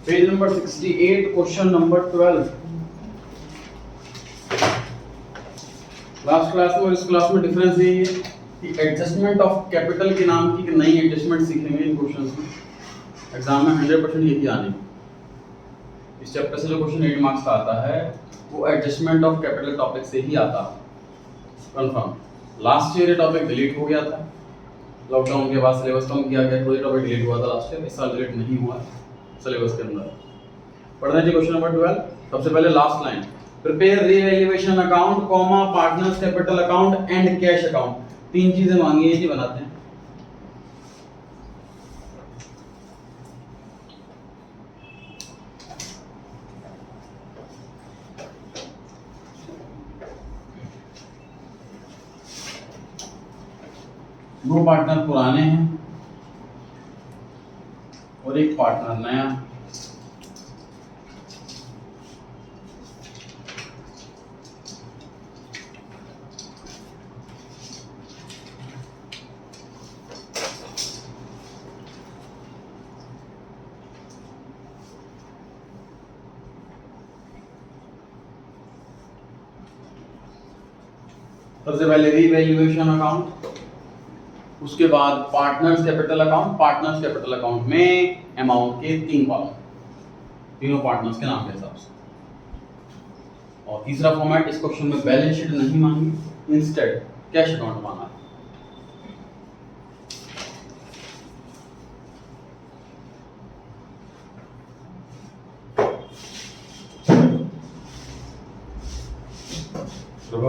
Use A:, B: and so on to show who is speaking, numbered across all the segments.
A: Page number 68, question number 12। Last class में और इस क्लास में डिफरेंस यही है कि एडजस्टमेंट ऑफ कैपिटल के नाम की नई एडजस्टमेंट सीखेंगे इन क्वेश्चंस में। एग्जाम में 100% यही आने। इस चैप्टर से जो क्वेश्चन 8 मार्क्स का आता है वो एडजस्टमेंट ऑफ कैपिटल टॉपिक से ही आता है, कंफर्म। लास्ट ईयर ये टॉपिक डिलीट हो गया था, लॉकडाउन के बाद सिलेबस कम किया गया, तो ये टॉपिक डिलीट हुआ था लास्ट ईयर। इस साल डिलीट नहीं हुआ सिलेबस के अंदर। पढ़ना चाहिए क्वेश्चन नंबर 12। सबसे पहले last line, prepare revaluation account comma partners capital account and cash account. तीन चीजें मांगी है जी, बनाते हैं। दो पार्टनर पुराने हैं और एक पार्टनर नया। सबसे पहले रीवैल्यूएशन अकाउंट, उसके बाद partners capital account. Partners capital account में अमाउंट के 3 कॉलम, तीनों पार्टनर्स के नाम के हिसाब से। और तीसरा फॉर्मेट, इस क्वेश्चन में बैलेंस शीट नहीं मांगी, इंस्टेड कैश अकाउंट मांगा है।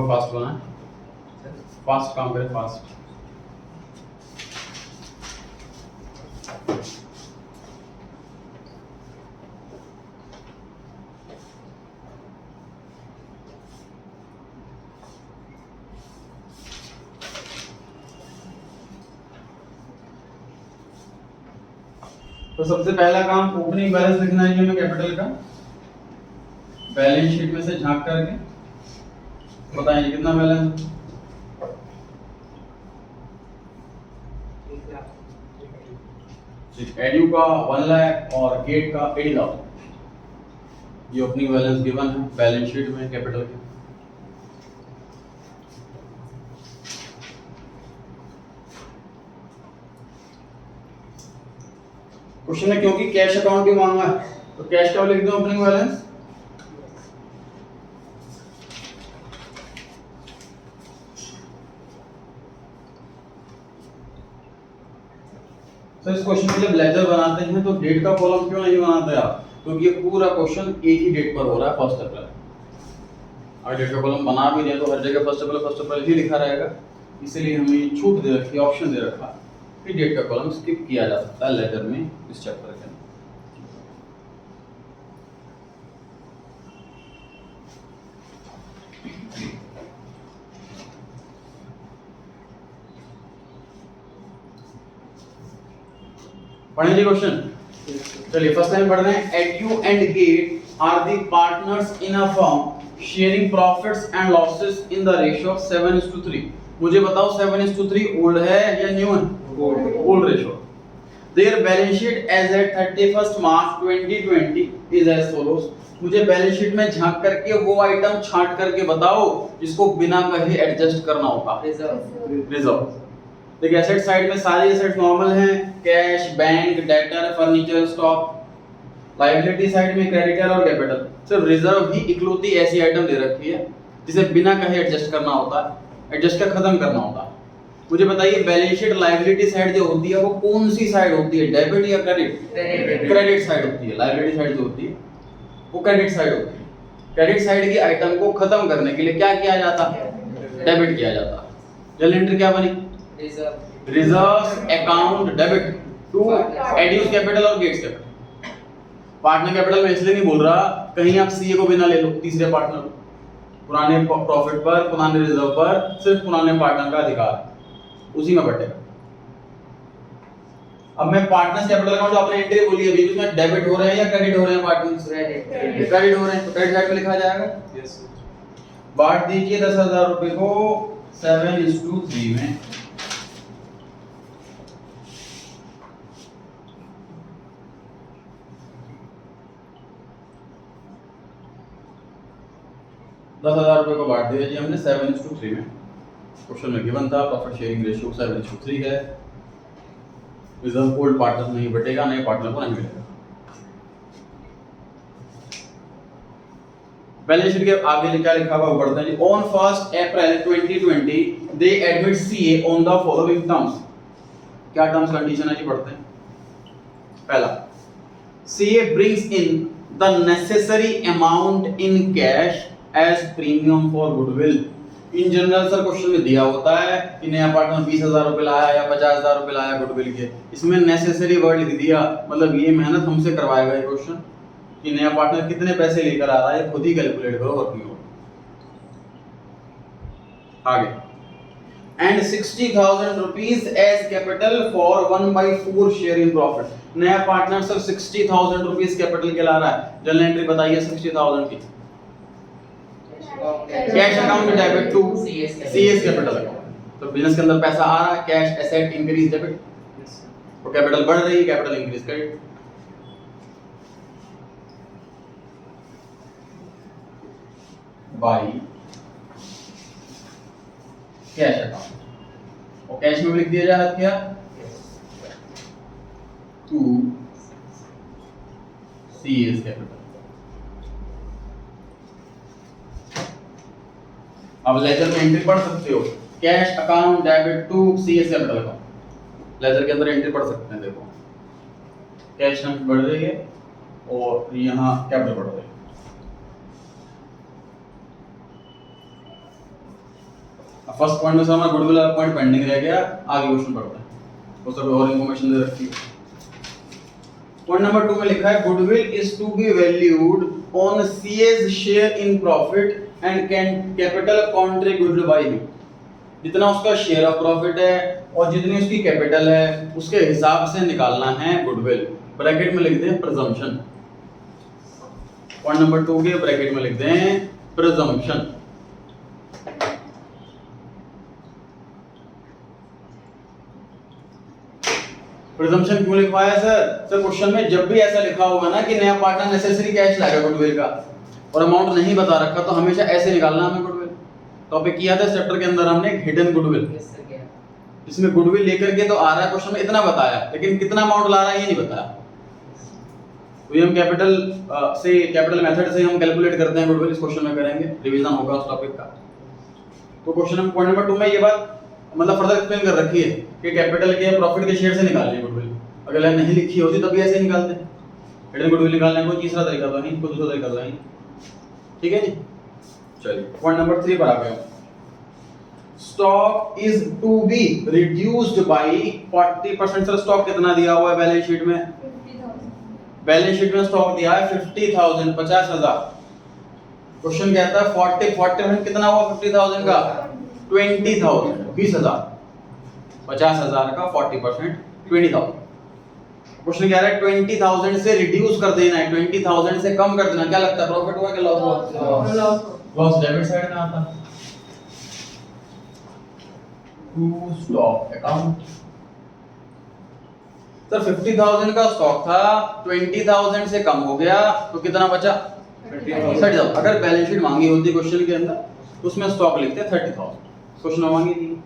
A: फास्ट बनाए, फास्ट काम करें, फास्ट। तो सबसे पहला काम ओपनिंग बैलेंस लिखना है हमें कैपिटल का। बैलेंस शीट में से झांक करके बताइए कितना बैलेंस। एडयू का 1 लाख और गेट का 80,000। ये ओपनिंग बैलेंस गिवन है बैलेंस शीट में कैपिटल के। क्वेश्चन में क्योंकि कैश अकाउंट भी मांगा है तो कैश का लिख दो ओपनिंग बैलेंस। तो इस क्वेश्चन में जब लेजर बनाते हैं तो डेट का कॉलम क्यों नहीं बनाते आप? क्योंकि ये पूरा क्वेश्चन एक ही डेट पर हो रहा है, 1 अप्रैल। और डेट का कॉलम बना भी दिया तो हर जगह 1 अप्रैल ही लिखा रहेगा, इसलिए हमें ये छूट दे रखी, ऑप्शन दे रखा कि डेट का कॉलम स्किप किया जा सकता है लेजर में इस चैप्टर के अंदर। पढ़ेंगे क्वेश्चन, चलिए फर्स्ट टाइम पढ़ रहे हैं। एडयू एंड गेट are the partners in a firm sharing profits and losses in the ratio of 7:3। मुझे बताओ 7:3 ओल्ड है या न्यू है? Old ratio. Their balance sheet as at 31 March 2020 is as follows. मुझे बैलेंस शीट में झांक करके वो आइटम छांट करके बताओ जिसको बिना कहे एडजस्ट करना होगा। रिजर्व। देखिए एसेट साइड में सारी एसेट्स नॉर्मल हैं, cash, bank, debtor, furniture, stock. Liability side में क्रेडिटर और डेबिटर। सिर्फ रिजर्व ही इकलौती ऐसी आइटम दे रखी है जिसे बिना कहे एडजस्ट करना होता है, एडजस्ट कर खत्म करना होता है। मुझे बताइए बैलेंस शीट लायबिलिटी साइड जो होती है वो कौन सी साइड होती है, डेबिट या क्रेडिट? क्रेडिट साइड होती है। लायबिलिटी साइड जो होती है वो क्रेडिट साइड होती है। क्रेडिट साइड की आइटम को खत्म करने के लिए क्या किया जाता है? डेबिट किया जाता है। जर्नल एंट्री क्या बनी? रिजर्व अकाउंट डेबिट टू एडयूस कैपिटल और गेट्स कैपिटल। पार्टनर कैपिटल में इसलिए नहीं बोल रहा, कहीं आप सीए को बिना ले लो, तीसरे पार्टनर को। पुराने प्रॉफिट पर, पुराने रिजर्व पर सिर्फ पुराने पार्टनर का अधिकार है, उसी में बटेगा। अब मैं पार्टनर्स कैपिटल अकाउंट जो आपने एंट्री बोली अभी, उसमें डेबिट हो रहे हैं या क्रेडिट हो रहे हैं? पार्टनर्स क्रेडिट हो रहे हैं, तो क्रेडिट साइड में लिखा जाएगा। यस। बांट दीजिए 10,000 रुपए को 7:3 में। 10,000 रुपये को बांट दिया जी हमने 7:3 में। क्वेश्चन में गिवन था प्रॉफिट शेयरिंग रेशियो 7:3 है। रिजर्व ओल्ड पार्टनर नहीं बटेगा, नए पार्टनर को नहीं मिलेगा। बैलेंस शीट के आगे क्या लिखा हुआ पढ़ते हैं जी। On 1 April 2020 they admit CA on the following terms. क्या टर्म्स कंडीशन है जी, पढ़ते हैं। पहला, CA brings in the necessary amount in cash as premium for goodwill. In general sir question में दिया होता है कि नया पार्टनर 20,000 रुपए लाया या 50,000 रुपए लाया गुडविल के, इसमें नेसेसरी वर्ड लिख दिया, मतलब ये मेहनत हमसे करवाएगा ये क्वेश्चन कि नया पार्टनर कितने पैसे लेकर आ रहा है, खुद ही कैलकुलेट करो वर्किंग हो। आगे, and 60,000 rupees as capital for 1/4 share in profit. नया पार्टनर सर 60,000 रुपीज कैपिटल के ला रहा है। जनरल एंट्री बताइए 60,000 की। Cash account debit to CS capital account. तो बिजनेस के अंदर पैसा आ रहा है, कैश एसेट इंक्रीज डेबिट, तो कैपिटल बढ़ रही है, capital increase credit. By cash account, और कैश में लिख दिया जाए क्या, टू सीएस कैपिटल। अब लेजर में एंट्री पढ़ सकते हो, cash account debit to CS capital account. Ledger के अंदर एंट्री पढ़ सकते हैं। देखो कैश नंबर बढ़ रही है और यहाँ कैपिटल बढ़ रही है। फर्स्ट पॉइंट में से हमारा गुडविल वाला पॉइंट पेंडिंग रह गया, आगे क्वेश्चन पढ़ते हैं। उस पर और इंफॉर्मेशन दे रखी है। पॉइंट नंबर 2 में लिखा है goodwill is to be valued on C's share in profit and capital contributed by him. जितना उसका शेयर ऑफ प्रॉफिट है और जितनी उसकी कैपिटल है उसके हिसाब से निकालना है गुडविल। ब्रैकेट में लिख दें प्रिजम्पशन। पॉइंट नंबर 2 के ब्रैकेट में लिख दें प्रिजम्पशन। प्रिजम्पशन क्यों लिखवाया सर? सर क्वेश्चन में जब भी ऐसा लिखा होगा ना कि नया पार्टनर नेसेसरी कैश लाएगा गुडविल का और अमाउंट नहीं बता रखा, तो हमेशा ऐसे निकालना हमें गुडविल। टॉपिक किया था चैप्टर के अंदर हमने हिडन गुडविल, इसमें गुडविल लेकर के तो आ रहा है क्वेश्चन में इतना बताया, लेकिन कितना अमाउंट ला रहा है ये नहीं बताया। तो ये हम कैपिटल से कैपिटल मेथड से हम कैलकुलेट करते हैं गुडविल। इस क्वेश्चन में करेंगे, रिवीजन होगा उस टॉपिक का। तो क्वेश्चन में पॉइंट नंबर 2 में ये बात मतलब फर्दर एक्सप्लेन कर रखी है कि कैपिटल के प्रॉफिट के शेयर से निकालनी है गुडविल। अगर लाइन नहीं लिखी होती तब भी ऐसे निकालते हैं। हिडन गुडविल निकालने का कोई तीसरा तरीका तो नहीं, कोई दूसरा तरीका तो नहीं। ठीक है जी, चलिए पॉइंट नंबर 3 पर आ गए। Stock is to be reduced by 40%। Sir stock कितना दिया हुआ है बैलेंस शीट में? 50,000। बैलेंस शीट में स्टॉक दिया है 50,000, 50,000। क्वेश्चन कहता है 40% कितना हुआ 50,000 का? 20,000, 20,000। 50,000 का 40% 20,000। क्वेश्चन कह रहा है 20,000 से रिड्यूस कर देना है, 20,000 से कम कर देना। क्या लगता है प्रॉफिट हुआ कि लॉस हुआ? लॉस डेबिट साइड में आता। To stock account. सर 50,000 का स्टॉक था, 20,000 से कम हो गया तो कितना बचा? 30,000। अगर बैलेंस शीट मांगी होती क्वेश्चन के अंदर तो उसमें स्टॉक लिखते 30,000। क्वेश्चन में मांगी थी,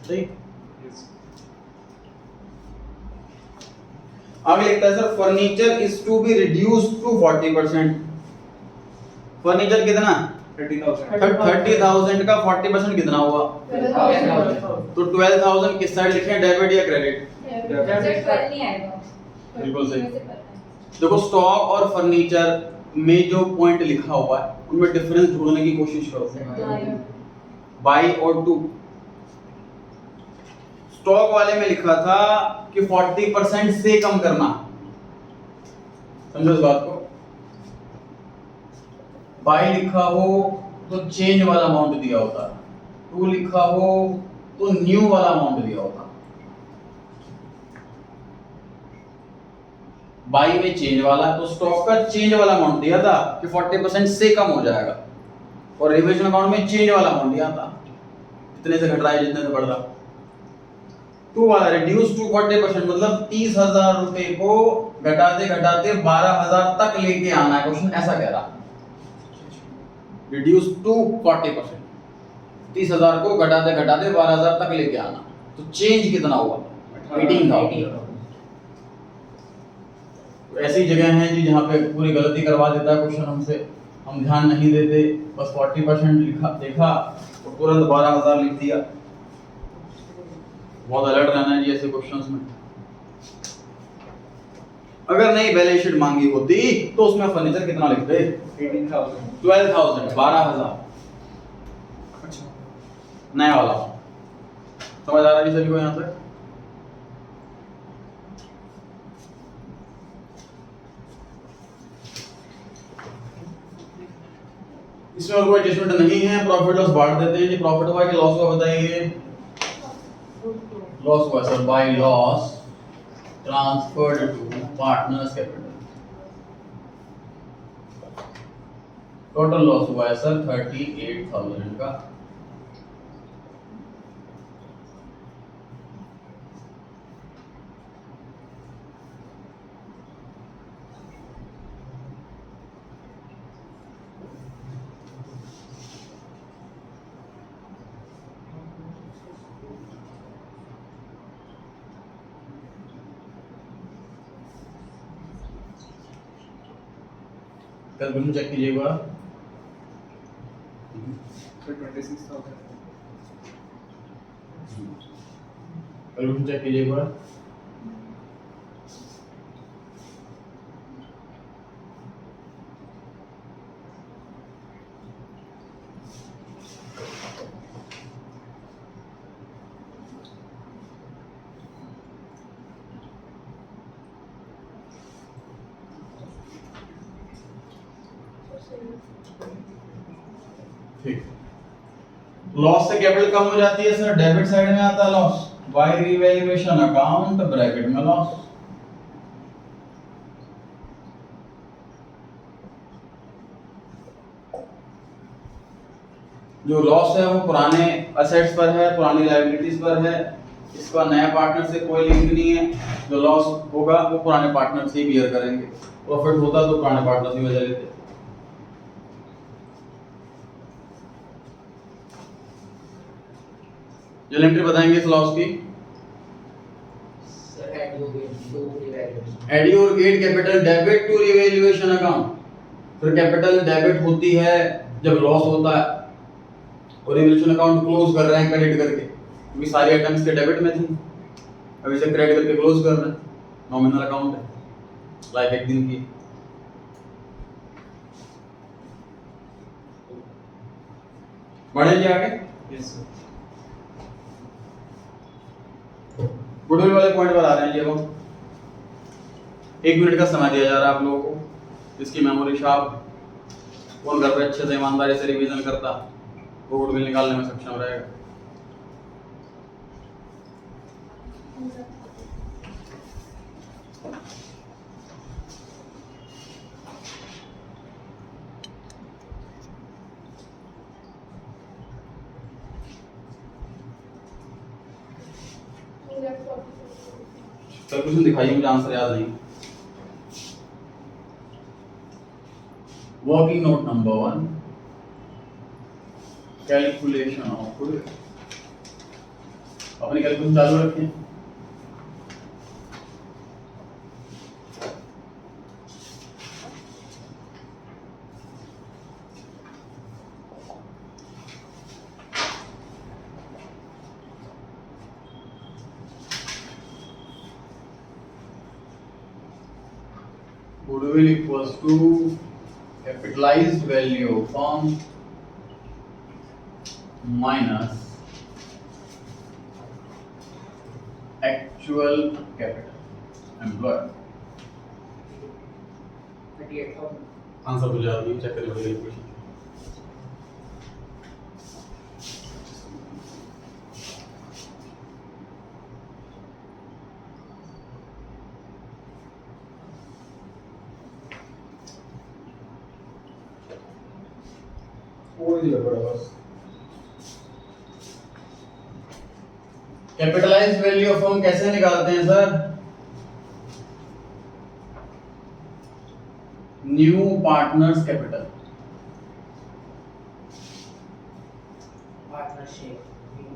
A: सही। आगे लिखता है sir furniture is to be reduced to 40%। Furniture कितना? 30,000 का 40% कितना हुआ? 12,000। तो 12,000 किस साइड लिखें, डेबिट या क्रेडिट? बिल्कुल सही। देखो स्टॉक और फर्नीचर में जो पॉइंट लिखा हुआ है उनमें डिफरेंस ढूंढने की कोशिश करो। बाई और टू। स्टॉक वाले में लिखा था कि 40% से कम करना, समझो इस बात को। बाई लिखा हो तो चेंज वाला अमाउंट दिया होता, टू लिखा हो तो न्यू वाला अमाउंट दिया होता। बाई में चेंज वाला, तो स्टॉक का चेंज वाला अमाउंट दिया था कि 40% से कम हो जाएगा, और रिविजन अकाउंट में चेंज वाला अमाउंट दिया था इतने से घट रहा है जितने से बढ़ रहा। टू वाला रिड्यूस टू 40% मतलब 30,000 रुपए को घटाते घटाते 12,000 तक लेके आना है। क्वेश्चन ऐसा कह रहा। रिड्यूस टू 40%, 30,000 को घटाते घटाते 12,000 तक लेके आना। तो चेंज कितना हुआ? 18,000। तो ऐसी जगह है जी जहाँ पे पूरी गलती करवा देता है क्वेश्चन हमसे, हम ध्यान नहीं देते, बस 40% लिखा देखा और तुरंत 12,000 लिख दिया। बहुत अलर्ट रहना है जी ऐसे क्वेश्चंस में। अगर नई बैलेंस शीट मांगी होती तो उसमें फर्नीचर कितना लिखते?
B: 18,000
A: 12,000 12,000 नया वाला। समझ आ रहा है जी सभी को यहाँ तक? इसमें और कोई एडजस्टमेंट नहीं है। प्रॉफिट लॉस बांट देते हैं जी। प्रॉफिट हुआ कि लॉस हुआ बताइए? लॉस हुआ sir, by loss transferred to partners capital. Total loss हुआ है सर 38,000 का। कैलकुलेशन चेक कीजिएगा।
B: 26,000
A: कैलकुलेशन चेक कीजिएगा। ठीक, लॉस से कैपिटल कम हो जाती है सर, डेबिट साइड में आता है loss, by revaluation account bracket में लॉस। जो लॉस है वो पुराने असेट्स पर है, पुरानी लायबिलिटीज पर है, इसका नया पार्टनर से कोई लिंक नहीं है। जो लॉस होगा वो पुराने पार्टनर से ही बियर करेंगे, प्रॉफिट होता तो पुराने पार्टनर से वजह लेते। जो एंट्री बताएंगे इस लॉस की?
C: सर
A: एडी और gate capital debit to revaluation account. फिर कैपिटल डेबिट होती है जब लॉस होता है और रिवैल्यूएशन अकाउंट क्लोज कर रहे हैं क्रेडिट करके, क्योंकि सारी आइटम्स के डेबिट में थी, अब इसे क्रेडिट करके क्लोज कर रहे हैं। नॉमिनल अकाउंट है, लाइफ एक दिन की। बढ़े जी आगे।
B: Yes sir.
A: गुडविल वाले पॉइंट पर आ रहे हैं जी। अब 1 मिनट का समय दिया जा रहा है आप लोगों को। इसकी मेमोरी शार्प कौन घर पे अच्छे से ईमानदारी से रिवीजन करता वो गुडविल निकालने में सक्षम रहेगा। कैलकुलेशन दिखाइए, मुझे आंसर याद नहीं। Working note number 1, calculation of goodwill. अपनी कैलकुलेशन चालू रखें। Goodwill equals to capitalized value of firm minus actual capital employed।
C: 38,000
A: answer तो याद नहीं, चेक करिए equation. Capitalised value of firm कैसे निकालते हैं sir? New partners capital.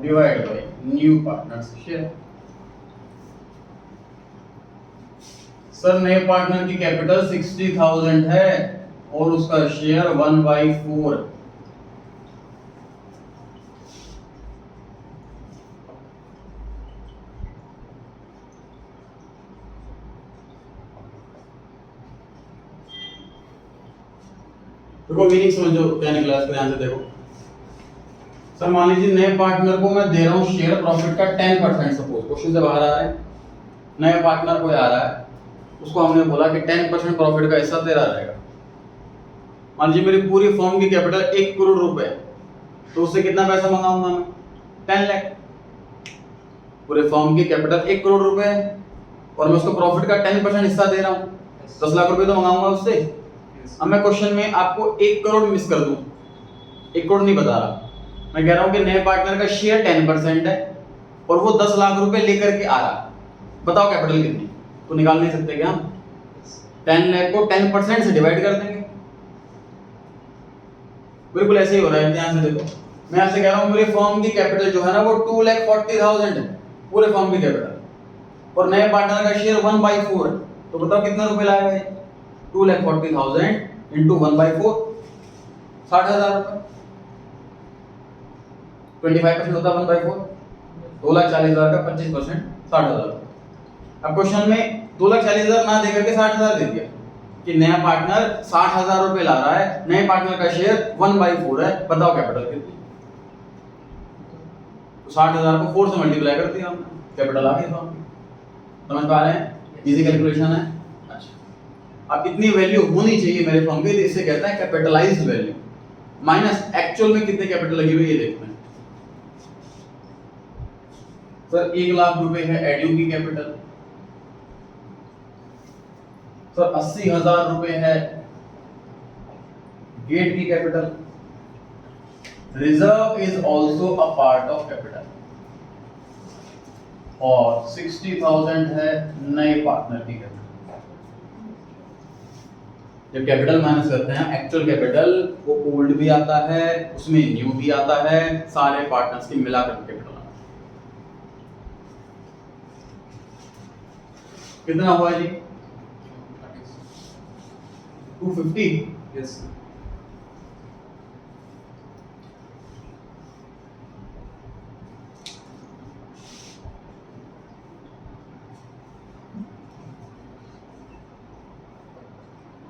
A: Divide by new partners share. Sir नए पार्टनर की कैपिटल 60,000 है और उसका शेयर 1/4। देखो मीनिंग समझो क्या निकला इसका, ध्यान से देखो। सर मान लीजिए नए पार्टनर को मैं दे रहा हूँ शेयर प्रॉफिट का 10%, सपोज क्वेश्चन से बाहर आ रहा है, नए पार्टनर को आ रहा है, उसको हमने बोला कि 10% प्रॉफिट का हिस्सा तेरा रहेगा। मान लीजिए मेरी पूरी फर्म की कैपिटल 1 करोड़ रुपए, तो उससे कितना पैसा मंगाऊंगा मैं? 10 लाख। पूरे फर्म की कैपिटल 1 करोड़ रुपए है और मैं उसको प्रॉफिट का 10% हिस्सा दे रहा हूँ, 10 लाख रुपए तो मंगाऊंगा उससे। अब मैं क्वेश्चन में आपको 1 करोड़ मिस कर दूं, 1 करोड़ नहीं बता रहा, मैं कह रहा हूं कि नए पार्टनर का शेयर 10% है और वो 10 लाख रुपए लेकर के आ रहा, बताओ कैपिटल कितनी? तो निकाल नहीं सकते क्या हम? 10 लाख को 10% से डिवाइड कर देंगे। बिल्कुल ऐसे ही हो रहा है, ध्यान से देखो। मैं आपसे कह रहा हूं मेरी फर्म की कैपिटल जो है ना वो 2,40,000 है, पूरे फर्म की कैपिटल, और नए पार्टनर का शेयर 1/4 है, तो बताओ कितना रुपए लाएगा ये? 2,40,000 इंटू 1/4, 60,000 रुपए। 25% होता है 1/4, 2,40,000 का 25%, 60,000। अब क्वेश्चन में 2,40,000 ना देकर के 60,000 दे दिया कि नया पार्टनर 60,000 रुपए ला रहा है, नए पार्टनर का शेयर 1/4 है, बताओ कैपिटल कितनी? तो 60,000 को 4 से मल्टीप्लाई कर दिया हमने, कैपिटल आ गई फर्म की। समझ पा रहे हैं? इजी कैलकुलेशन है। अच्छा, अब इतनी वैल्यू होनी चाहिए मेरे फर्म की, इसे कहता है कैपिटलाइज्ड वैल्यू, माइनस एक्चुअल में कितने कैपिटल लगी हुई है ये देखते हैं। सर 1 लाख रुपए है एड्यू की कैपिटल, सर 80,000 रुपए है गेट की capital. Reserve is also a part of capital, और 60,000 है नए पार्टनर की कैपिटल। जब कैपिटल माइनस करते हैं एक्चुअल कैपिटल, वो ओल्ड भी आता है, उसमें न्यू भी आता है, सारे पार्टनर्स की मिलाकर कैपिटल आता है। कितना हुआ जी? 250।
B: Yes, sir.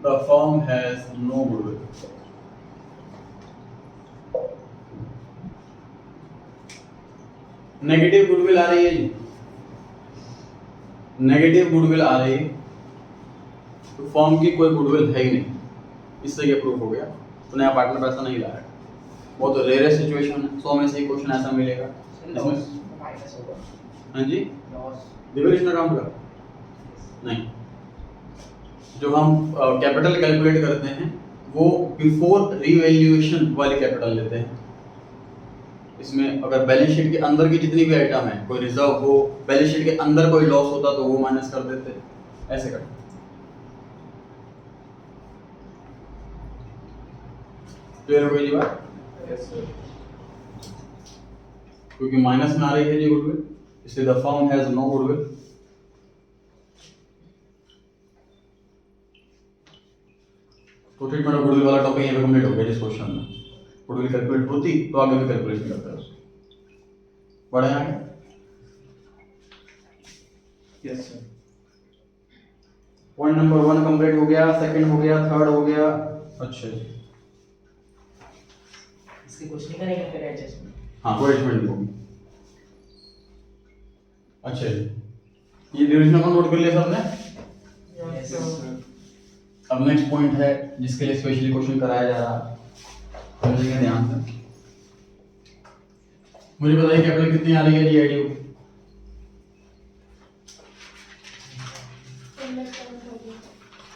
A: The firm has no goodwill. Negative goodwill आ रही है जी, नेगेटिव गुडविल आ रही है, तो फर्म की कोई गुडविल है ही नहीं, इससे ये प्रूफ हो गया। तो नया पार्टनर पैसा नहीं लाया, वो तो रेयर सिचुएशन है, 100 में से ही क्वेश्चन ऐसा मिलेगा। हाँ जी, डिविडेंड अकाउंट का नहीं, जो हम कैपिटल कैलकुलेट करते हैं वो बिफोर रीवैल्यूएशन वाली कैपिटल लेते हैं। इसमें अगर बैलेंस शीट के अंदर की जितनी भी आइटम है, कोई रिजर्व हो, बैलेंस शीट के अंदर कोई लॉस होता तो वो माइनस कर देते, ऐसे करते। क्लियर हो गई बात?
B: Yes, sir.
A: क्योंकि माइनस में आ रही है जी गुडविल, इसलिए the firm has no goodwill. तो ट्रीटमेंट ऑफ गुडविल वाला टॉपिक यहीं पे कंप्लीट हो गया इस क्वेश्चन में। गुडविल कैलकुलेट होती तो आगे भी कैलकुलेशन करते हैं उसको। बढ़े आगे?
B: Yes, sir.
A: Point number 1 complete हो गया, सेकंड हो गया, थर्ड हो गया। अच्छा जी,
C: इसकी कुछ नहीं करेंगे फिर एडजस्टमेंट।
A: हाँ कोई एडजस्टमेंट नहीं होगी। अच्छा जी, ये ड्यूरेशन अकाउंट नोट कर लिया सबने?
B: Yes, sir.
A: अब नेक्स्ट पॉइंट है जिसके लिए स्पेशली क्वेश्चन कराया जा रहा है, समझिए ध्यान से। मुझे बताइए कैपिटल कितनी आ रही है जी आईडी?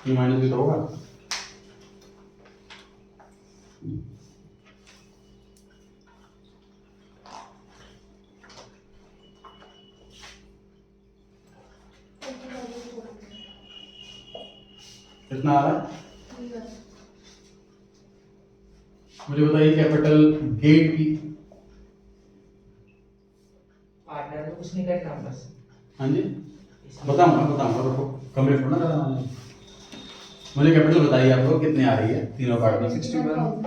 A: ये माइनस भी तो होगा। कितना आ रहा है? मुझे बताइए कैपिटल गेट की
C: कुछ नहीं करना बस।
A: हाँ जी बताऊंगा रुको, कंप्लीट होना कराना है। मुझे कैपिटल बताइए आपको कितने आ रही है तीनों पार्ट में।
B: 61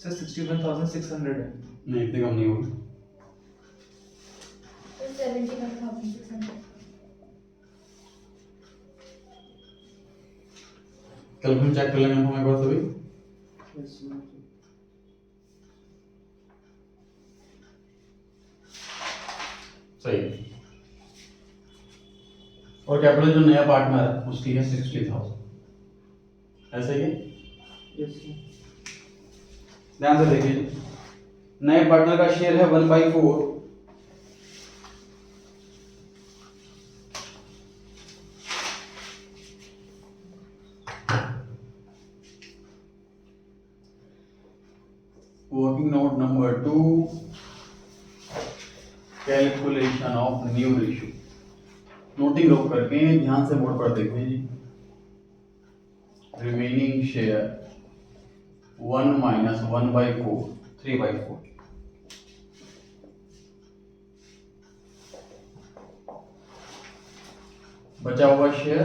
B: सर 61,600 है।
A: नहीं इतने कम नहीं होगी।
D: 71,600।
A: कैलकुलेशन चेक कर लेंगे हम एक बार सभी।
B: Yes, sir.
A: सही है। और कैपिटल जो नया पार्टनर है उसकी है 60,000 ऐसे ही है।
B: Yes, sir.
A: ध्यान से देखिए, नए पार्टनर का शेयर है 1/4। Working note number 2, calculation of new ratio. Noting लोग करके ध्यान से बोर्ड पर देखिए जी। Remaining share 1 - 1/4 3/4। बचा हुआ शेयर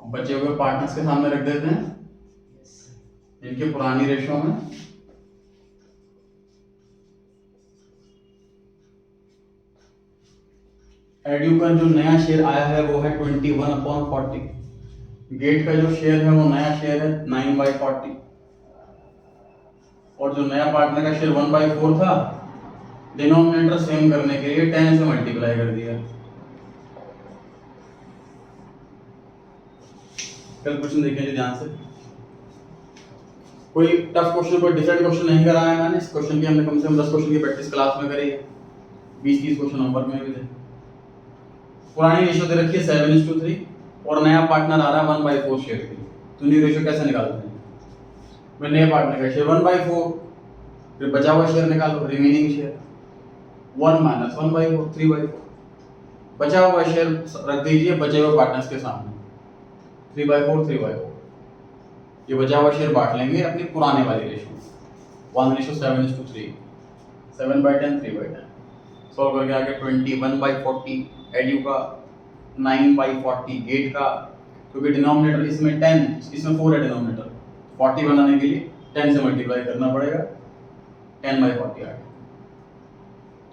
A: बचे हुए पार्टनर्स के सामने रख देते हैं इनके पुरानी रेशो में। एडयू का जो नया शेयर आया है वो है 21/40। गेट का जो शेयर है वो नया शेयर है 9/40। और जो नया पार्टनर का शेयर 1/4 था, डिनोमिनेटर सेम करने के लिए 10 से मल्टीप्लाई कर दिया। कैलकुलेशन देखिए जी ध्यान से। कोई टफ क्वेश्चन, कोई डिफरेंट क्वेश्चन नहीं कराया है मैंने। इस क्वेश्चन की हमने कम से कम 10 क्वेश्चन की प्रैक्टिस क्लास में करी है। 20-30 क्वेश्चन होमवर्क में भी थे। पुरानी रेशियो दे रखी है 7:3 और नया पार्टनर आ रहा है 1/4 शेयर के लिए। तो न्यू रेशियो कैसे निकालते हैं? मैं नए पार्टनर का शेयर 1/4, फिर बचा हुआ शेयर निकालो, रिमेनिंग शेयर 1 - 1/4 3/4। बचा हुआ शेयर रख दीजिए बचे हुए पार्टनर्स के सामने 3/4 3/4। ये बचा हुआ शेयर बांट लेंगे अपनी पुराने वाली रेशियो 1:7:3 7/10 3/10। सॉल्व करके आगे 21/40 एडयू का, 9/40 गेट का। क्योंकि डिनोमिनेटर इसमें 10 इसमें 4 है डिनोमिनेटर, 40 बनाने के लिए 10 से मल्टीप्लाई करना पड़ेगा, 10/40 आ गया।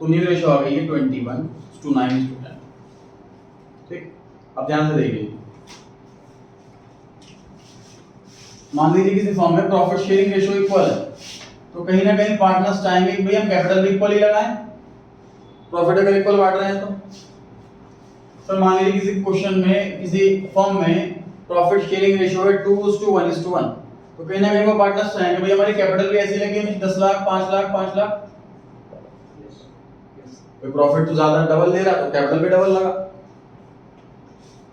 A: तो न्यू रेशियो आ गई है 21:9:10। ठीक, अब ध्यान से देखिए। मान लीजिए किसी फॉर्म में प्रॉफिट शेयरिंग रेशियो इक्वल है, तो कहीं ना कहीं पार्टनर्स चाहेंगे कि भाई हम कैपिटल भी इक्वल ही लगाएं। प्रॉफिट अगर इक्वल बांट रहे हैं तो सर मान लीजिए किसी क्वेश्चन में किसी फॉर्म में प्रॉफिट शेयरिंग रेशियो है 2:1:1, तो कहीं ना कहीं वो पार्टनर्स चाहेंगे भाई हमारी कैपिटल भी ऐसी लगे, 10 लाख 5 लाख 5 लाख। कोई प्रॉफिट तो ज्यादा डबल दे रहा तो कैपिटल भी डबल लगा,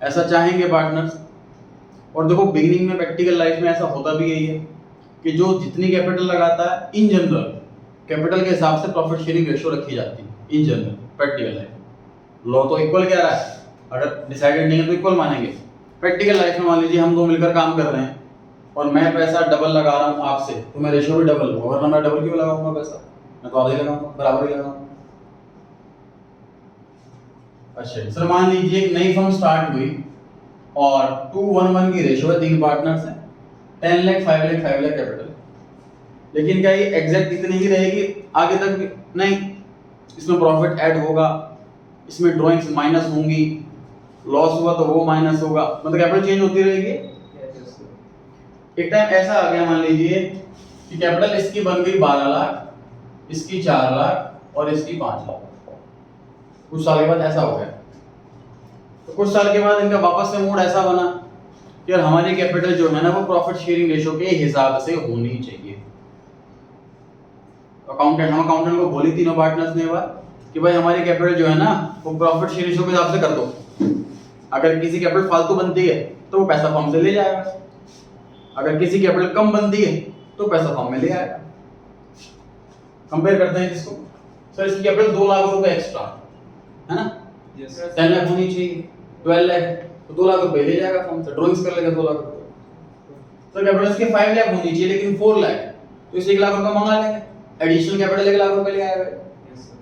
A: ऐसा चाहेंगे पार्टनर्स। और देखो बिगिनिंग में प्रैक्टिकल लाइफ में ऐसा होता भी यही है कि जो जितनी कैपिटल लगाता है इन जनरल कैपिटल के हिसाब से प्रॉफिट शेयरिंग रेशियो रखी जाती है in general practical life. Law तो इक्वल कह रहा है, अगर डिसाइडेड नहीं है तो इक्वल मानेंगे। प्रैक्टिकल लाइफ में मान लीजिए हम दो मिलकर काम कर रहे हैं और मैं पैसा डबल लगा रहा हूँ आपसे, तो मैं रेशियो भी डबल लूंगा, वरना मैं डबल क्यों लगाऊंगा पैसा, मैं तो आधा ही लगाऊंगा, बराबर ही लगाऊंगा। अच्छा सर मान लीजिए एक नई फर्म स्टार्ट हुई और 2:1:1 की रेशियो है, 3 पार्टनर्स हैं, 10 लाख 5 लाख 5 लाख कैपिटल। लेकिन क्या ये एग्जैक्ट इतनी ही रहेगी आगे तक भी? नहीं, इसमें प्रॉफिट ऐड होगा, इसमें ड्राइंग्स माइनस होंगी, लॉस हुआ तो वो माइनस होगा, मतलब कैपिटल चेंज होती रहेगी। एक टाइम ऐसा आ गया मान लीजिए कि कैपिटल इसकी बन गई 12 लाख, इसकी 4 लाख और इसकी 5 लाख। कुछ साल के बाद ऐसा हो गया, तो कुछ साल के बाद इनका वापस से मूड ऐसा बना कि यार हमारी कैपिटल जो है ना वो प्रॉफिट शेयरिंग रेशियो के हिसाब से होनी चाहिए। हम अकाउंटेंट को बोली तीनों पार्टनर्स ने बात कि भाई हमारी कैपिटल जो है ना वो प्रॉफिट शेयरिंग रेशियो के हिसाब से कर दो। अगर किसी कैपिटल फालतू बनती है तो वो पैसा फॉर्म से ले जाएगा, अगर किसी कैपिटल कम बनती है तो पैसा फॉर्म में ले आएगा। कंपेयर करते हैं इसको, सर इसकी कैपिटल 2 लाख रुपए एक्स्ट्रा है ना, 10 लाख होनी चाहिए, 12 लाख तो 2 लाख रुपए ले जाएगा फॉर्म से, ड्राइंग्स कर लेगा 2 लाख रुपए। तो कैपिटल इसके 5 लाख होनी चाहिए लेकिन 4 लाख, तो इसे 1 लाख रुपए मंगा लेंगे, एडिशनल कैपिटल 1 लाख रुपए ले आए हुए,
B: Yes, sir.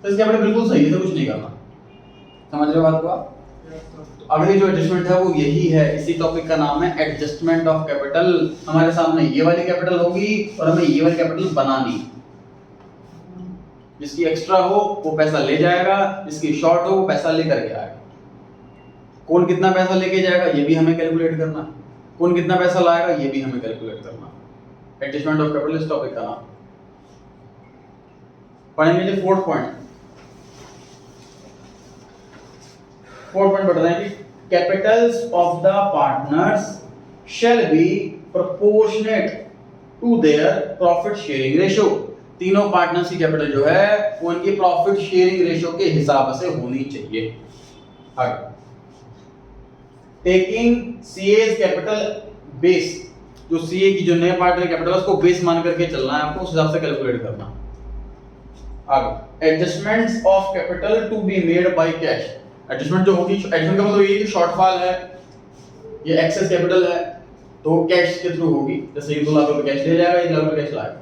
A: तो इस कैपिटल बिल्कुल सही है, तो कुछ नहीं करना। समझ रहे हो बात को आप? तो अगली जो एडजस्टमेंट है वो यही है, इसी टॉपिक का नाम है एडजस्टमेंट ऑफ कैपिटल। हमारे सामने ये वाली कैपिटल होगी और हमें ये वाली कैपिटल बनानी। जिसकी एक्स्ट्रा हो वो पैसा ले जाएगा, जिसकी शॉर्ट हो वो पैसा लेकर के आएगा। कौन कितना पैसा लेके जाएगा ये भी हमें कैलकुलेट करना है, कौन कितना पैसा लाएगा ये भी हमें कैलकुलेट करना है। एडजस्टमेंट ऑफ कैपिटल इस टॉपिक का नाम। पढ़ेंगे जी फोर्थ पॉइंट पढ़ रहे हैं कि capitals of the partners shall be proportionate to their profit sharing ratio. तीनों पार्टनर्स की कैपिटल जो है वो उनकी प्रॉफिट शेयरिंग रेशियो के हिसाब से होनी चाहिए। आगे टेकिंग सीए's कैपिटल बेस, जो सीए की जो नए पार्टनर कैपिटल है उसको बेस मान करके चलना है आपको, उस हिसाब से कैलकुलेट करना। आगे adjustments of capital to be made by cash. Adjustment जो होगी, एडजस्टमेंट का मतलब ये है कि शॉर्टफॉल है, ये एक्सेस कैपिटल है, तो कैश के थ्रू होगी। जैसे ये 2 लाख रुपए कैश ले जाएगा, 1 लाख रुपए कैश लाएगा।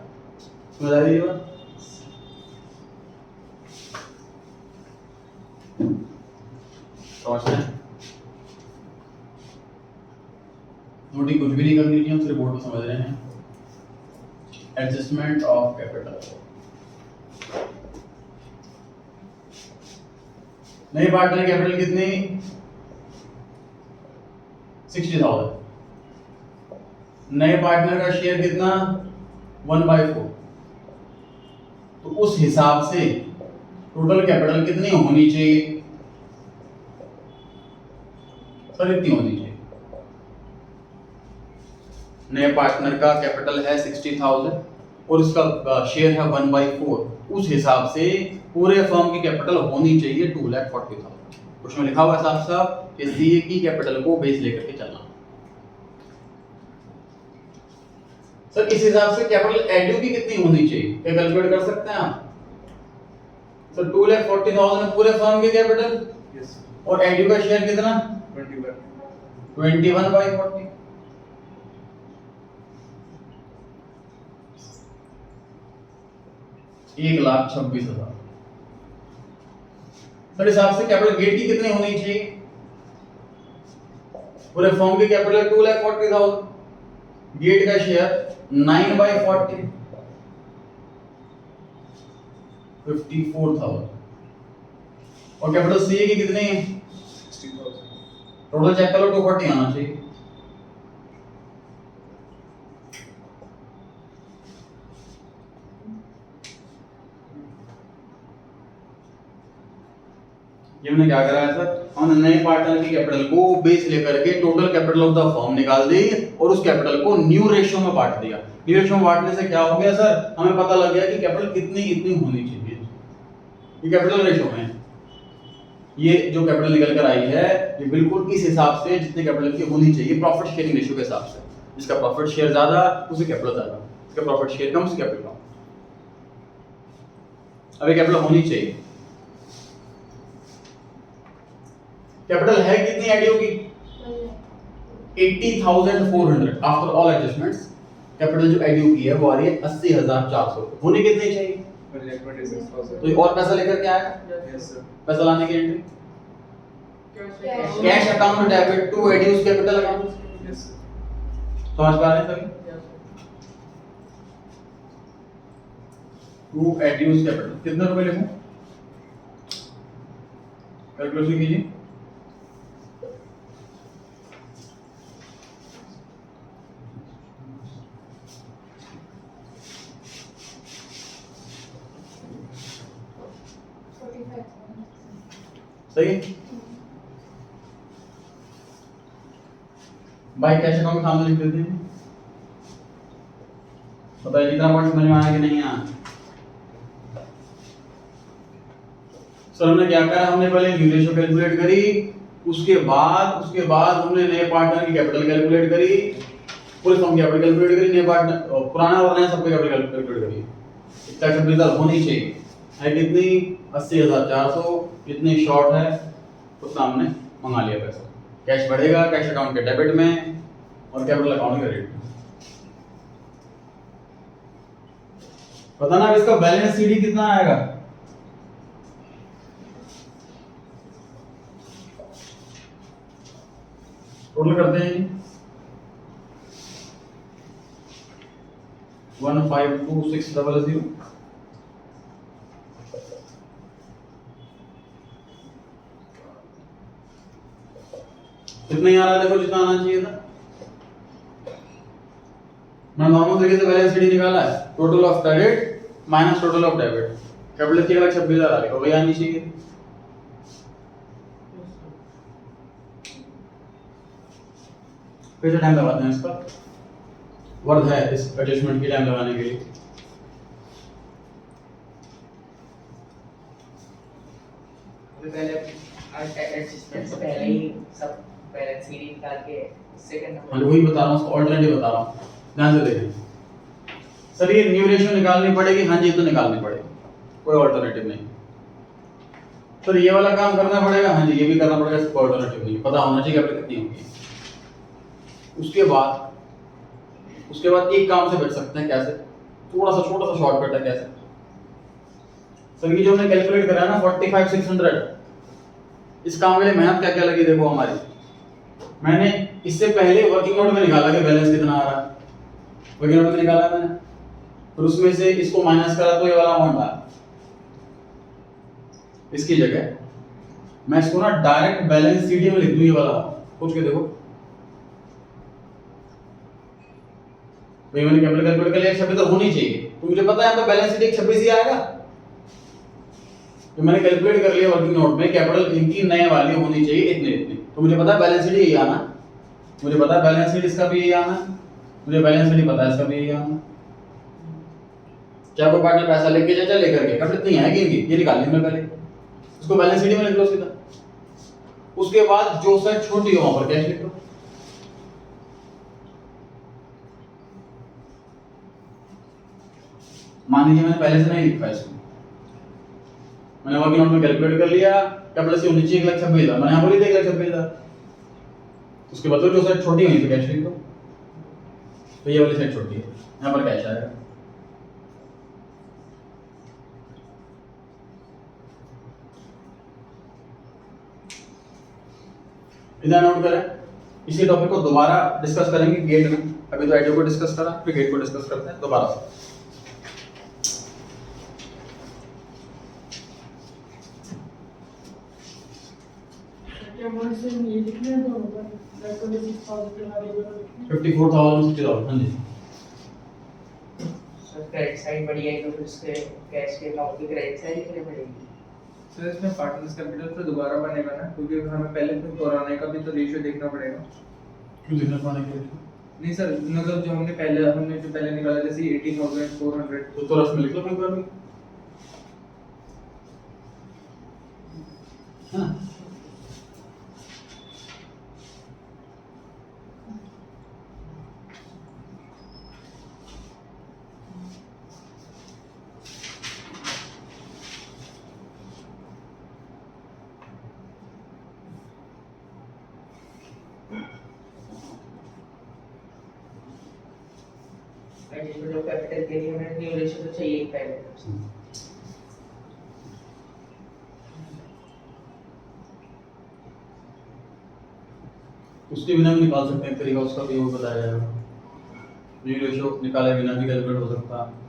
A: समझ आ रही है बात? समझ रहे हैं? नोटिंग कुछ भी नहीं करनी है, हम सिर्फ बोर्ड को समझ रहे हैं। Adjustment of capital. नए पार्टनर की कैपिटल कितनी? 60,000। नए पार्टनर का शेयर कितना? 1/4। तो उस हिसाब से टोटल कैपिटल कितनी होनी चाहिए? सर इतनी होनी चाहिए। नए पार्टनर का कैपिटल है 60,000 और उसका शेयर है 1/4। उस हिसाब से पूरे फर्म की कैपिटल होनी चाहिए 2,40,000। उसमें लिखा हुआ है साफ साफ कि सीए की कैपिटल को बेस लेकर के चलना। सर इस हिसाब से कैपिटल एडयू की कितनी होनी चाहिए, क्या कैलकुलेट कर सकते हैं आप? सर 2,40,000 है पूरे फर्म की कैपिटल,
B: Yes, sir.
A: और एडयू का शेयर कितना?
B: 21.
A: 21/40। एक 1,26,000। सर हिसाब से कैपिटल गेट की कितनी होनी चाहिए? पूरे फर्म की कैपिटल 2,40,000, गेट का शेयर 9/40 54,000 और कैपिटल सी की कितनी है?
B: 60,000.
A: टोटल चेक कर लो, 240 आना चाहिए। ये हमने क्या करा है सर, हमने नए पार्टनर की कैपिटल को बेस लेकर के total capital of the firm निकाल दी और उस कैपिटल को न्यू रेशियो में बांट दिया। न्यू रेशियो में बांटने से क्या हो गया सर, हमें पता लग गया कि कैपिटल कितनी कितनी होनी चाहिए। ये कैपिटल रेशियो में ये जो कैपिटल निकल कर आई है ये बिल्कुल इस हिसाब से जितनी कैपिटल की होनी चाहिए प्रॉफिट शेयरिंग रेशियो के हिसाब से। जिसका प्रॉफिट शेयर ज्यादा उसे कैपिटल ज्यादा, जिसका प्रॉफिट शेयर कम उसे कैपिटल कम। अब ये कैपिटल होनी चाहिए। कैपिटल है कितनी एडीओ की? 80,400 आफ्टर ऑल एडजस्टमेंट्स। कैपिटल जो एडीओ की है वो आ रही है 80,400। होने कितनी चाहिए?
B: 26,000.
A: तो ये और पैसा लेकर के आएगा।
B: Yes, sir.
A: पैसा लाने की entry
D: Cash.
A: Cash account debit to एडीओस कैपिटल अकाउंट।
B: Yes, sir.
A: समझ पा रहे हैं सभी? टू एडीओस कैपिटल कितने रुपए लिखूं? कैलकुलेशन कीजिए। सही बाई कैश अकाउंट के सामने लिख देते हैं। बताइए कितना पॉइंट समझ में आया कि नहीं आया? सर हमने क्या करा, हमने पहले न्यू रेशियो कैलकुलेट करी, उसके बाद हमने नए पार्टनर की कैपिटल कैलकुलेट करी, पूरे फर्म की कैपिटल कैलकुलेट करी, नए पार्टनर पुराना और नया सबके कैपिटल कैलकुलेट करी। इसका कैपिटल होनी चाहिए है कितनी? 80,400। कितनी शॉर्ट है उतना हमने मंगा लिया पैसा। कैश बढ़ेगा कैश अकाउंट के डेबिट में और कैपिटल अकाउंट के क्रेडिट में। बताना अब इसका बैलेंस सीडी कितना आएगा। टोटल करते हैं 152600 कितना ही आ रहा है, देखो जितना आना चाहिए था। मैं नॉर्मल तरीके से बैलेंस शीट निकाला है, total of credit minus total of debit, capital की अलग 26,000 आ रही है, वही आनी चाहिए। फिर से टाइम लगाते हैं इसका, वर्थ है इस एडजस्टमेंट की टाइम लगाने के लिए।
C: पहले एडजस्टमेंट से पहले ही सब बैलेंस शीट निकाल के सेकंड
A: हाँ वही बता रहा हूँ, उसको ऑल्टरनेटिव बता रहा हूँ, ध्यान से देखें। सर ये न्यू रेशियो निकालनी पड़ेगी, हाँ जी तो निकालनी पड़ेगी, कोई ऑल्टरनेटिव नहीं। सर ये वाला काम करना पड़ेगा, हाँ जी ये भी करना पड़ेगा, इसको ऑल्टरनेटिव नहीं, पता होना चाहिए कैपिटल कितनी होगी। उसके बाद एक काम से बच सकते हैं, कैसे, थोड़ा सा छोटा सा शॉर्टकट है कैसे। सर ये जो हमने कैलकुलेट करा है ना 45,600, इस काम के लिए मेहनत क्या क्या लगी देखो हमारी। मैंने इससे पहले वर्किंग नोट में निकाला कि बैलेंस कितना आ रहा है, वर्किंग नोट में निकाला मैंने, फिर उसमें से इसको माइनस करा तो ये वाला अमाउंट आया। इसकी जगह मैं इसको ना डायरेक्ट बैलेंस शीट में लिख दूं, ये वाला सोच के देखो। भाई मैंने कैपिटल कैलकुलेट कर लिया, 26 तो होनी चाहिए, तो मुझे पता है तो बैलेंस शीट 26 ही आएगा। तो मैंने कैलकुलेट कर लिया वर्किंग नोट में, कैपिटल इनकी नए वाली होनी चाहिए इतने इतने, तो मुझे पता है बैलेंस शीट यही आना, मुझे पता है बैलेंस शीट इसका भी यही आना, मुझे बैलेंस शीट पता है इसका भी यही आना। चाहे कोई पार्टनर पैसा लेके जाए लेकर के, कैपिटल इतनी आएगी इनकी, ये निकाल लेंगे पहले, उसको बैलेंस शीट में लिख लो सीधा। उसके बाद जो साइड छोटी हो वहां पर कैश लिख लो। मान लीजिए मैंने पहले से नहीं लिखा इसको, मैंने वर्किंग नोट में कैलकुलेट कर लिया, कैपिटल से होनी चाहिए 1,26,000, मैंने यहाँ बोली थी 1,26,000। उसके बाद जो साइड छोटी हुई तो कैश लिख दो, तो ये वाली साइड छोटी है, यहाँ पर कैश आएगा। इधर नोट करें, इसी टॉपिक को दोबारा डिस्कस करेंगे गेट में, अभी तो आइडिया को डिस्कस करा, फिर गेट को डिस्कस करते हैं दोबारा से।
D: क्या बोल से ये लिखने दो होगा 26,000 के बारे में
A: 54,000 हाँ जी।
C: सर क्रेडिट साइड बढ़ी है तो फिर उसके कैश के अकाउंट की क्रेडिट साइड कितनी बढ़ेगी।
B: सर इसमें पार्टनर्स कैपिटल तो दोबारा बनेगा ना, क्योंकि हमें पहले फिर पुराने का भी तो रेशियो देखना पड़ेगा।
A: क्यों देखना पड़ेगा?
B: नहीं सर, मतलब जो हमने पहले निकाला जैसे 18,400
A: तो रफ में लिख लो एक बार में, हाँ
C: एडजस्टमेंट ऑफ कैपिटल के लिए हमें न्यू रेशियो तो चाहिए ही पहले।
A: उसके बिना भी निकाल सकते हैं, तरीका उसका भी वो बताया जाएगा। न्यू रेशियो निकाले बिना भी कैलकुलेट हो सकता है।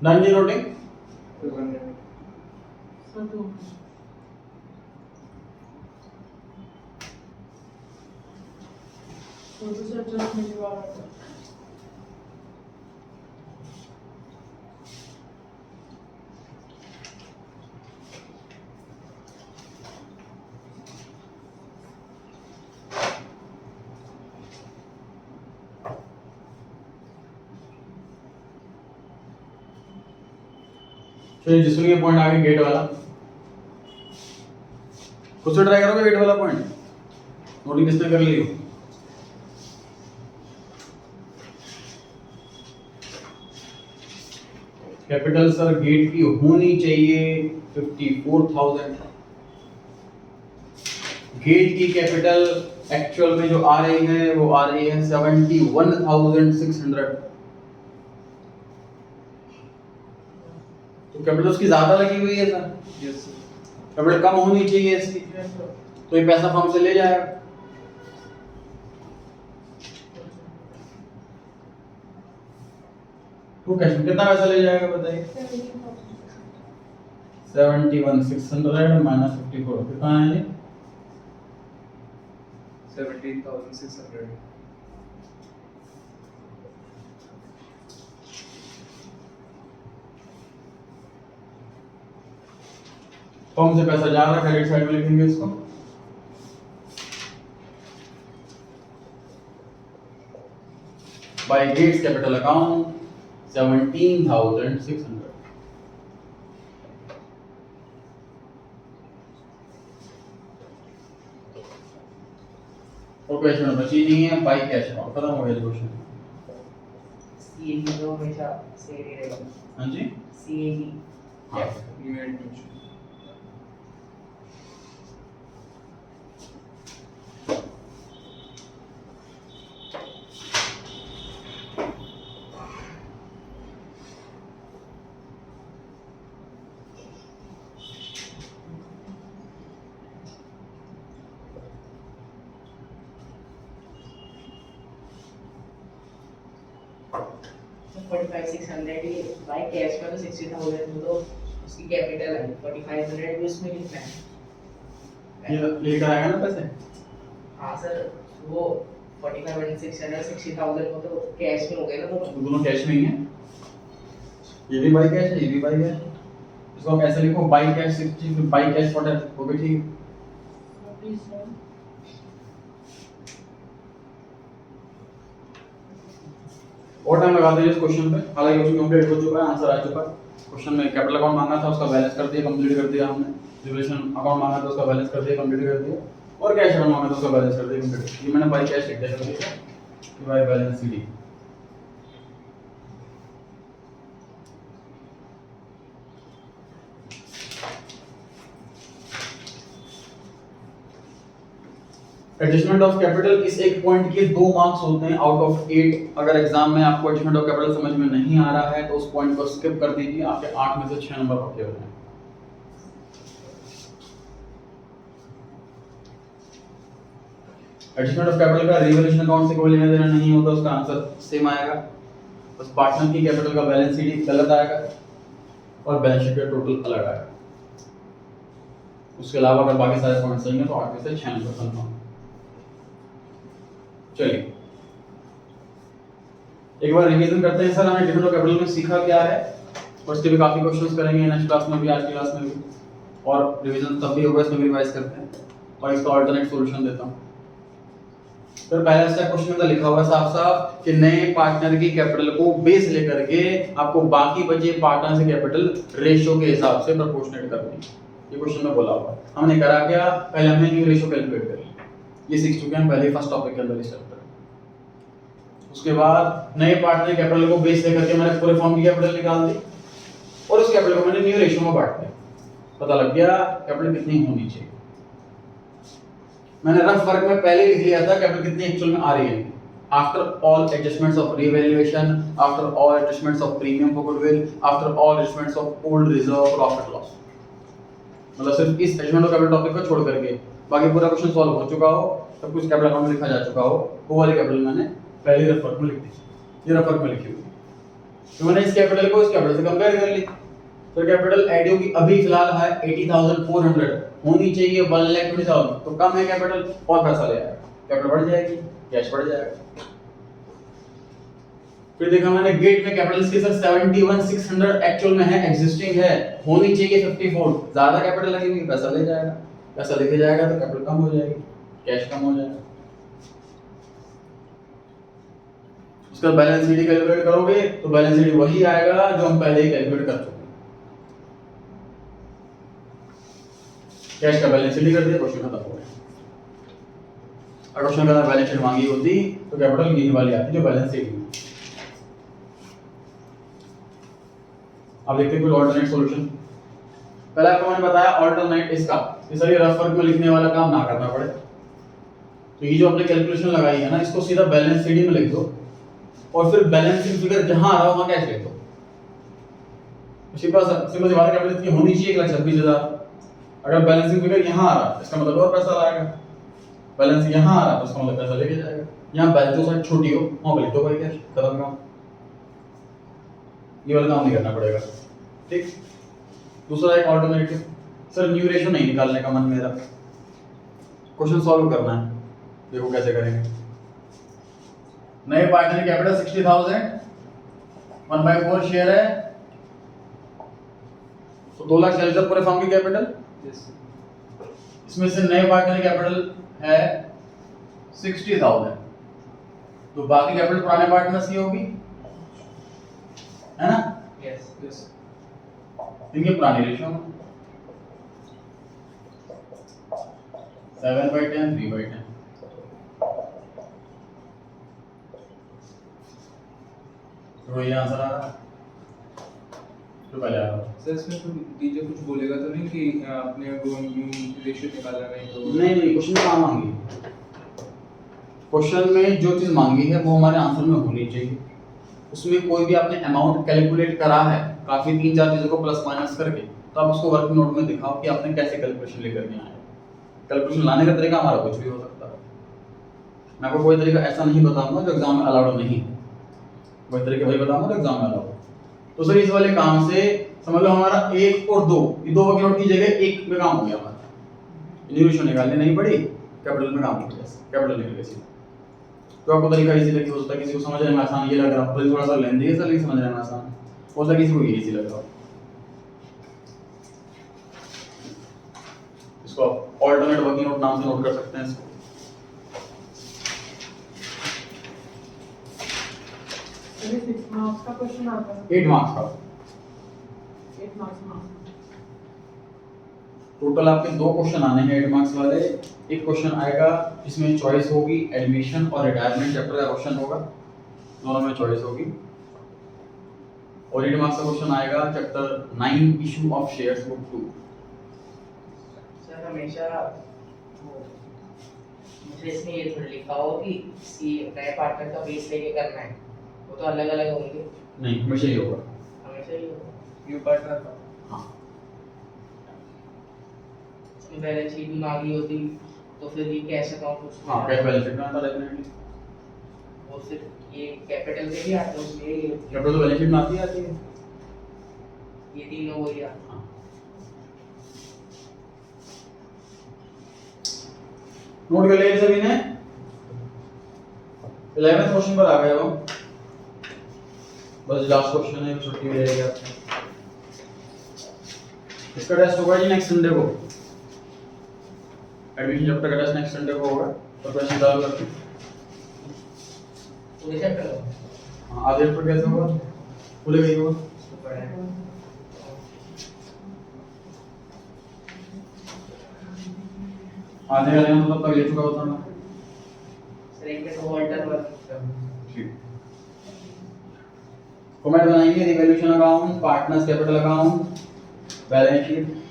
A: डन जी नोटिंग।
D: सब तो दूसरा एडजस्टमेंट के बारे में
A: चलिए जिसमें ये पॉइंट आ गया गेट वाला, खुद से ट्राई करोगे गेट वाला पॉइंट, नोटिंग किसने कर ली हो? कैपिटल सर गेट की होनी चाहिए 54,000। गेट की कैपिटल एक्चुअल में जो आ रही है वो आ रही है 71,600। तो कैपिटल उसकी ज्यादा लगी हुई है सर,
B: यस सर।
A: कैपिटल कम होनी चाहिए इसकी, तो ये पैसा फर्म से ले जाएगा। तो कैश में कितना पैसा ले जाएगा बताइए? 71,600 माइनस 54 कितना है ये?
B: 17,600।
A: फर्म से पैसा जा रहा है, क्रेडिट साइड में लिखेंगे इसको। By gates capital account 17,600। और क्वेश्चन बची नहीं है, बाय कैश अकाउंट खत्म हो गया क्वेश्चन।
C: सीएडी तो हमेशा सही रहेगा।
A: हाँ जी,
C: सीएडी
A: हाँ
B: न्यू एडमिशन।
C: तो 45,600 ही बाय कैश में तो 60,000 तो उसकी कैपिटल है, 4,500 भी उसमें लिखना है।
A: ये लेकर आएगा ना पैसे।
C: हाँ सर, वो 45,600 60,000 को तो कैश में हो गए ना दोनों।
A: दोनों कैश में ही है, ये भी बाय कैश है, ये भी बाय कैश है। इसको आप ऐसे लिखो बाय कैश 60 बाय कैश 40, वो भी ठीक है। और टाइम लगा दीजिए इस क्वेश्चन पे, हालांकि क्वेश्चन कंप्लीट हो चुका है, आंसर आ चुका है। क्वेश्चन में कैपिटल अकाउंट मांगा था, उसका बैलेंस कर दिया, कंप्लीट कर दिया हमने। रिवॉल्यूशन अकाउंट मांगा था, उसका बैलेंस कर दिया, कंप्लीट कर दिया। और कैश अकाउंट मांगा था, उसका बैलेंस कर दिया, कंप्लीट। ये मैंने बाय कैश लिख दिया कि by balance CD. Adjustment of capital इस एक पॉइंट के 2 मार्क्स होते हैं आउट ऑफ 8। अगर एग्जाम में आपको एडजस्टमेंट ऑफ कैपिटल समझ में नहीं आ रहा है तो उस पॉइंट को स्किप कर दीजिए, आपके 8 में से 6 नंबर पक्के हो जाएंगे। एडजस्टमेंट ऑफ कैपिटल का रिवॉल्यूशन अकाउंट से कोई लेना देना नहीं होता, उसका आंसर सेम आएगा। बस पार्टनर की कैपिटल का बैलेंस शीट गलत आएगा और बैलेंस शीट का टोटल अलग आएगा। उसके अलावा अगर बाकी सारे पॉइंट्स सही हैं तो 8 में से 6 नंबर कंफर्म। चलिए एक बार रिवीजन करते हैं। सर हमने एडजस्टमेंट ऑफ कैपिटल में सीखा क्या है, और इसके भी काफी क्वेश्चंस करेंगे नेक्स्ट क्लास में भी, आज की क्लास में भी, और रिवीजन तब भी होगा, इसमें भी रिवाइज करते हैं और इसका अल्टरनेट सॉल्यूशन देता हूं। सर पहला स्टेप क्वेश्चन में लिखा हुआ है साफ साफ कि नए पार्टनर की कैपिटल को बेस लेकर के आपको बाकी बचे पार्टनर से कैपिटल रेशियो के हिसाब से प्रोपोर्शनेट करनी है। ये क्वेश्चन में बोला हुआ है। हमने करा क्या, पहले हमने न्यू रेशियो कैलकुलेट कर लिया, ये सीख चुके हैं पहले फर्स्ट टॉपिक के अंदर इस चैप्टर में। उसके बाद नए पार्टनर कैपिटल को बेस लेकर के मैंने पूरे फॉर्म की कैपिटल निकाल दी और उस कैपिटल को मैंने न्यू रेशियो में बांट दिया, पता लग गया कैपिटल कितनी होनी चाहिए। मैंने रफ वर्क में पहले लिख लिया था कैपिटल कितनी एक्चुअल में आ रही है। After all adjustments of revaluation, after all adjustments of premium for goodwill, after all adjustments of old reserve profit loss, मतलब सिर्फ इस एडजस्टमेंट ऑफ कैपिटल टॉपिक को छोड़ करके बाकी पूरा क्वेश्चन सॉल्व हो चुका हो, सब कुछ कैपिटल अकाउंट में लिखा जा चुका हो, वो वाली कैपिटल मैंने पहले रफ वर्क में लिख दी। ये रफ वर्क में लिखी हुई तो मैंने इस कैपिटल को इस कैपिटल से कंपेयर कर ली। तो कैपिटल एडियो की अभी फिलहाल है 80,400, होनी चाहिए 1,20,000, तो कम है कैपिटल और पैसा ले आएगा, कैपिटल बढ़ जाएगी, कैश बढ़ जाएगा। फिर देखा मैंने गेट में कैपिटल इसके सर 71,600 एक्चुअल में है, एग्जिस्टिंग है, होनी चाहिए 54, ज्यादा कैपिटल लगेगी, पैसा ले जाएगा, पैसा लेके जाएगा तो कैपिटल कम हो जाएगी, कैश कम हो जाएगा। उसका बैलेंस शीट कैलकुलेट करोगे तो बैलेंस शीट वही आएगा जो हम पहले ही कैलकुलेट कर चुके हैं। कैश का बैलेंस शीट कर दिया, क्वेश्चन खत्म हो गया। अगर क्वेश्चन का बैलेंस शीट मांगी होती तो कैपिटल गेन वाली आती जो बैलेंस शीट में। अब देखते हैं कुछ ऑल्टरनेट सॉल्यूशन। पहले आपको मैंने बताया ऑल्टरनेट इसका, इसलिए रफ वर्क में लिखने वाला काम ना करना पड़े। तो ये जो आपने कैलकुलेशन लगाई है ना, इसको सीधा बैलेंस शीट में लिख दो और फिर बैलेंसिंग फिगर जहां आ रहा हो वहां कैश लिख दो। सिंपल सी बात है, कैपिटल की होनी चाहिए 1,26,000। अगर बैलेंसिंग फिगर यहां आ रहा है इसका मतलब और पैसा आएगा, बैलेंस यहां आ रहा है तो इसका मतलब पैसा लेके जाएगा। यहां बैलेंस जो साइड छोटी हो वहां पे लिख दो भाई कैश, खत्म काम। ये वाला काम नहीं करना पड़ेगा, ठीक। दूसरा एक ऑल्टरनेटिव, सर न्यू रेशियो नहीं निकालने का मन मेरा, क्वेश्चन सॉल्व करना है, देखो कैसे करेंगे। नए पार्टनर की कैपिटल 60,000, 1/4 शेयर है तो 2,40,000 पूरे फर्म की कैपिटल। इसमें से नए पार्टनर की कैपिटल है 60,000, तो बाकी कैपिटल पुराने पार्टनर्स की होगी, है ना।
B: यस
A: इनकी पुरानी रेशियो 7/10, 3/10। तो ये आंसर आ रहा है, तो पहले आ रहा है।
B: सर इसमें तो टीचर कुछ बोलेगा तो नहीं कि आपने वो न्यू रेशियो निकाला नहीं तो?
A: नहीं क्वेश्चन में कहाँ मांगी, क्वेश्चन में जो चीज मांगी है वो हमारे आंसर में होनी चाहिए। उसमें कोई भी आपने अमाउंट कैलकुलेट करा है काफी 3-4 चीजों को प्लस माइनस करके, तो आप उसको वर्क नोट में दिखाओ कि आपने कैसे कैलकुलेशन लेकर के आए। कैलकुलेशन लाने का तरीका हमारा कुछ भी हो सकता है, मैं आपको कोई तरीका ऐसा नहीं बताऊंगा जो एग्जाम में अलाउड नहीं, कोई तरीके वही बताऊंगा जो एग्जाम में अलाउड। तो सर इस वाले काम से समझ लो हमारा 1 और 2, ये 2 वर्क नोट की जगह 1 में काम हो गया हमारा। न्यू रेशियो निकालनी नहीं पड़ी, कैपिटल में काम निकल गया, कैपिटल निकल गया। तो आपको तरीका इजी लगे, हो सकता है किसी को समझने में आसान ये लग रहा है, थोड़ा सा लेंदी है, लेकिन समझने में आसान हो सकता है किसी को ये इजी लग रहा हो। इसको ऑल्टरनेट वर्किंग नोट नाम से नोट कर सकते हैं इसको।
D: अरे 6 मार्क्स का क्वेश्चन आता है,
A: 8 मार्क्स का
D: 8 मार्क्स।
A: टोटल आपके 2 क्वेश्चन आने हैं 8 मार्क्स वाले। एक क्वेश्चन आएगा जिसमें चॉइस होगी एडमिशन और रिटायरमेंट चैप्टर का क्वेश्चन होगा, दोनों में चॉइस होगी। और 8 मार्क्स का क्वेश्चन आएगा chapter 9 issue of shares book 2।
C: Sir हमेशा मुझे इसमें ये थोड़ा लिखा हो कि सी नए पार्टनर का बेस लेके करना है, वो तो अलग अलग होंगे।
A: नहीं हमेशा ही होगा,
C: हमेशा ही होगा।
B: न्यू पार्टनर का
A: हाँ।
C: इसमें बैलेंस शीट भी मांगी होती तो फिर ये कैश अकाउंट उसमें
A: हाँ कैश बैलेंस शीट में आता डेफिनेटली।
C: वो सिर्फ ये कैपिटल में भी आता है, उसमें ये
A: कैपिटल बैलेंस शीट में आती है
C: ये तीनों वही आता है।
A: हाँ। नोट कर लिया सभी ने। 11th क्वेश्चन पर आ गए हो, बस लास्ट क्वेश्चन है, छुट्टी हो जाएगी आपकी। इसका टेस्ट होगा जी नेक्स्ट संडे को, एडमिशन चैप्टर का टेस्ट नेक्स्ट संडे को होगा। तो क्वेश्चन चालू करते हैं।
C: पूरे चैप्टर का
A: हाँ आधे पर कैसे होगा, पूरे का ही होगा।
C: तो पढ़ा है।
A: आधे वाले में तब तक ले चुका होता मैं।
C: सर एक में तो ऑल्टर वर्क
A: ठीक। फॉर्मेट बनाएंगे revaluation account, partners capital account, balance sheet.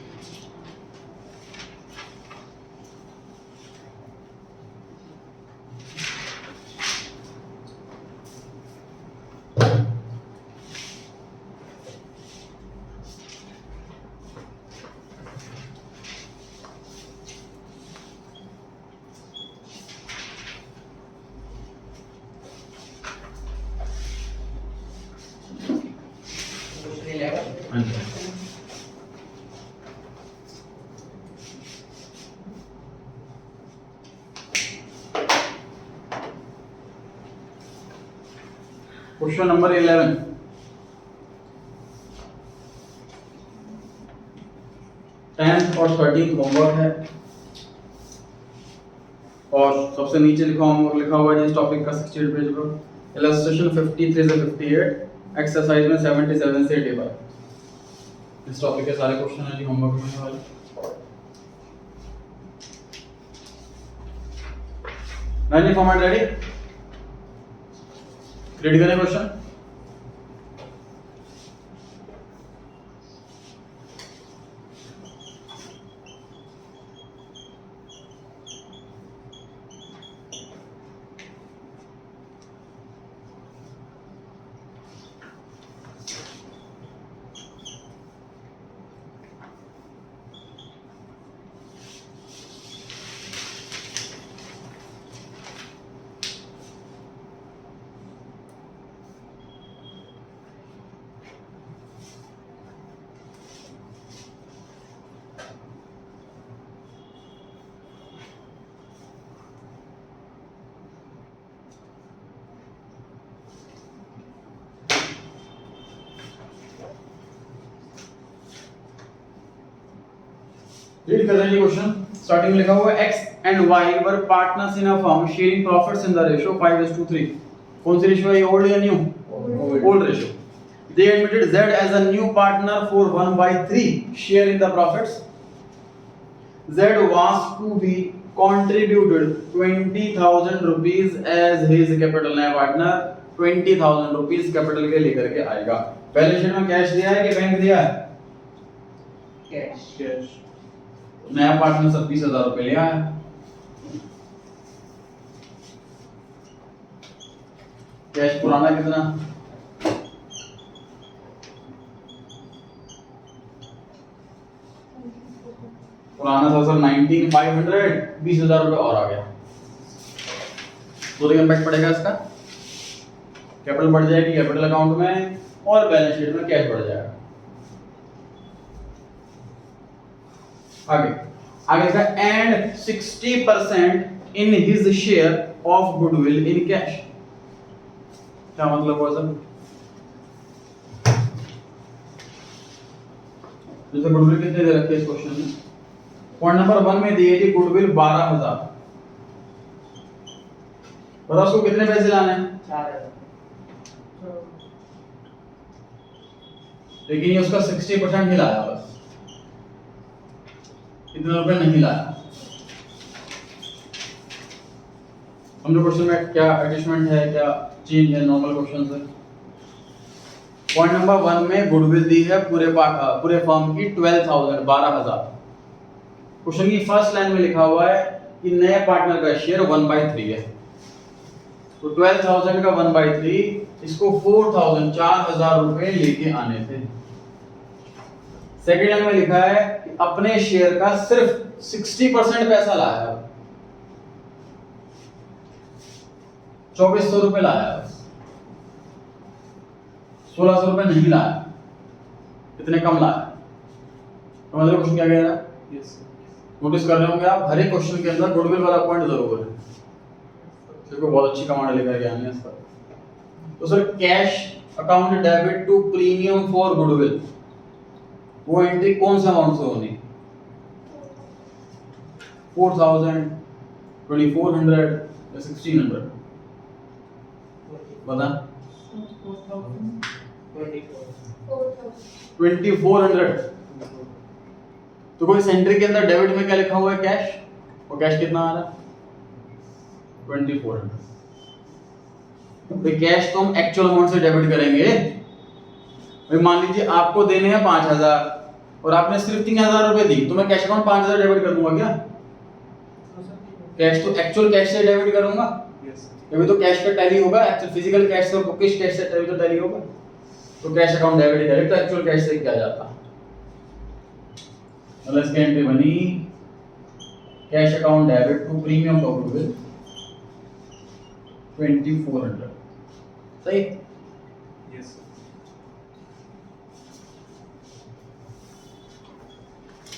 C: Question 11
A: हाँ जी। क्वेश्चन नंबर 11, टेंथ और 13th होमवर्क है और सबसे नीचे लिखा हुआ है इस टॉपिक का 68 पेज पर। इलस्ट्रेशन 53 से 58, एक्सरसाइज में 77 से 85। इस टॉपिक के सारे क्वेश्चन हैं जी होमवर्क में वाले। Running format ready? रीड करें क्वेश्चन। रीड कर रहे हैं क्वेश्चन। स्टार्टिंग में लिखा हुआ है x and y were partners in a firm sharing profits in the ratio 5:3। कौन सी रेशियो है? ओल्ड या new? Old ratio. They admitted Z as a new partner for 1/3 share in the profits. Z was to be contributed 20,000 rupees as his capital। नया partner 20,000 rupees capital के लेकर के आएगा। Balance sheet में cash दिया है कि बैंक दिया है?
C: कैश।
A: नया पार्टनर 26,000 रुपए ले आया। कैश पुराना कितना? पुराना था सर 19,500, 20,000 रुपए और आ गया। तो इम्पैक्ट पड़ेगा इसका, कैपिटल बढ़ जाएगी कैपिटल अकाउंट में और बैलेंस शीट में कैश बढ़ जाएगा। आगे का and 60% in his share of goodwill in cash. क्या मतलब हुआ सर? जैसे गुडविल कितने दे रखे इस क्वेश्चन में? पॉइंट नंबर 1 में दिए थी गुडविल 12,000। बताओ उसको कितने पैसे लाने हैं?
C: 4,000।
A: लेकिन ये उसका 60% ही लाया बस, इतने रुपए नहीं लाया। हम लोग क्वेश्चन में क्या एडजस्टमेंट है, क्या चेंज है नॉर्मल क्वेश्चन से? पॉइंट नंबर 1 में गुडविल दी है पूरे फर्म की 12,000। क्वेश्चन की फर्स्ट लाइन में लिखा हुआ है कि नए पार्टनर का शेयर 1/3 है, तो 12,000 का 1/3 इसको 4,000 रुपए लेके आने थे। सेकंड लाइन में लिखा है कि अपने शेयर का सिर्फ 60% पैसा लाया, 2,400 रुपए लाया, 1,600 रुपए नहीं लाया, इतने कम लाया। तो मतलब क्वेश्चन क्या कह रहा है? नोटिस कर रहे होंगे आप, हर एक क्वेश्चन के अंदर गुडविल वाला पॉइंट जरूर है, क्योंकि बहुत अच्छी कमांड लेकर के आनी है इसका। तो sir cash account debit to premium for goodwill, वो एंट्री कौन सा अमाउंट से होनी? 4,000, 2,400 या 1,600? बता। 2,400। तो कोई सेंट्री के अंदर डेबिट में क्या लिखा हुआ है? कैश। और कैश कितना आ रहा है? 2,400। तो कैश तो हम एक्चुअल अमाउंट से डेबिट करेंगे। भाई मान लीजिए आपको देने हैं 5,000 और आपने सिर्फ 3,000 रुपए दी, तो मैं कैश अकाउंट 5,000 डेबिट कर दूंगा क्या? कैश तो एक्चुअल कैश से डेबिट करूंगा, अभी तो कैश का टैली होगा, एक्चुअल फिजिकल कैश से और बुकिश कैश से टैली तो टैली होगा। तो कैश अकाउंट डेबिट डायरेक्ट तो एक्चुअल कैश से किया जाता है। मतलब इसकी एंट्री बनी cash account debit to premium for goodwill 2,400। सही?
B: यस।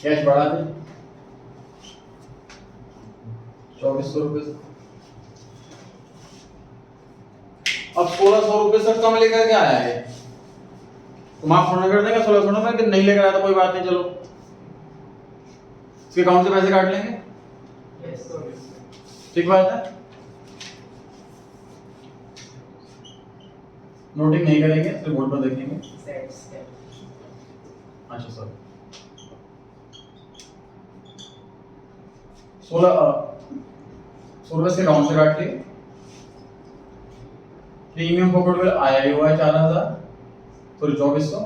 A: कैश बढ़ा दे 2,400 रुपए से, अब 1,600 रुपए से कम लेकर के आया है, तो माफ थोड़ा कर देंगे 1,600 में कि नहीं लेकर आया तो कोई बात नहीं, चलो इसके अकाउंट से पैसे काट लेंगे। ठीक बात है, नोटिंग नहीं करेंगे, सिर्फ बोर्ड पर देखेंगे। अच्छा सर 16 16 के अकाउंट से काट लिए। प्रीमियम फॉर गुडविल आया ही हुआ है 4000, सॉरी 2400,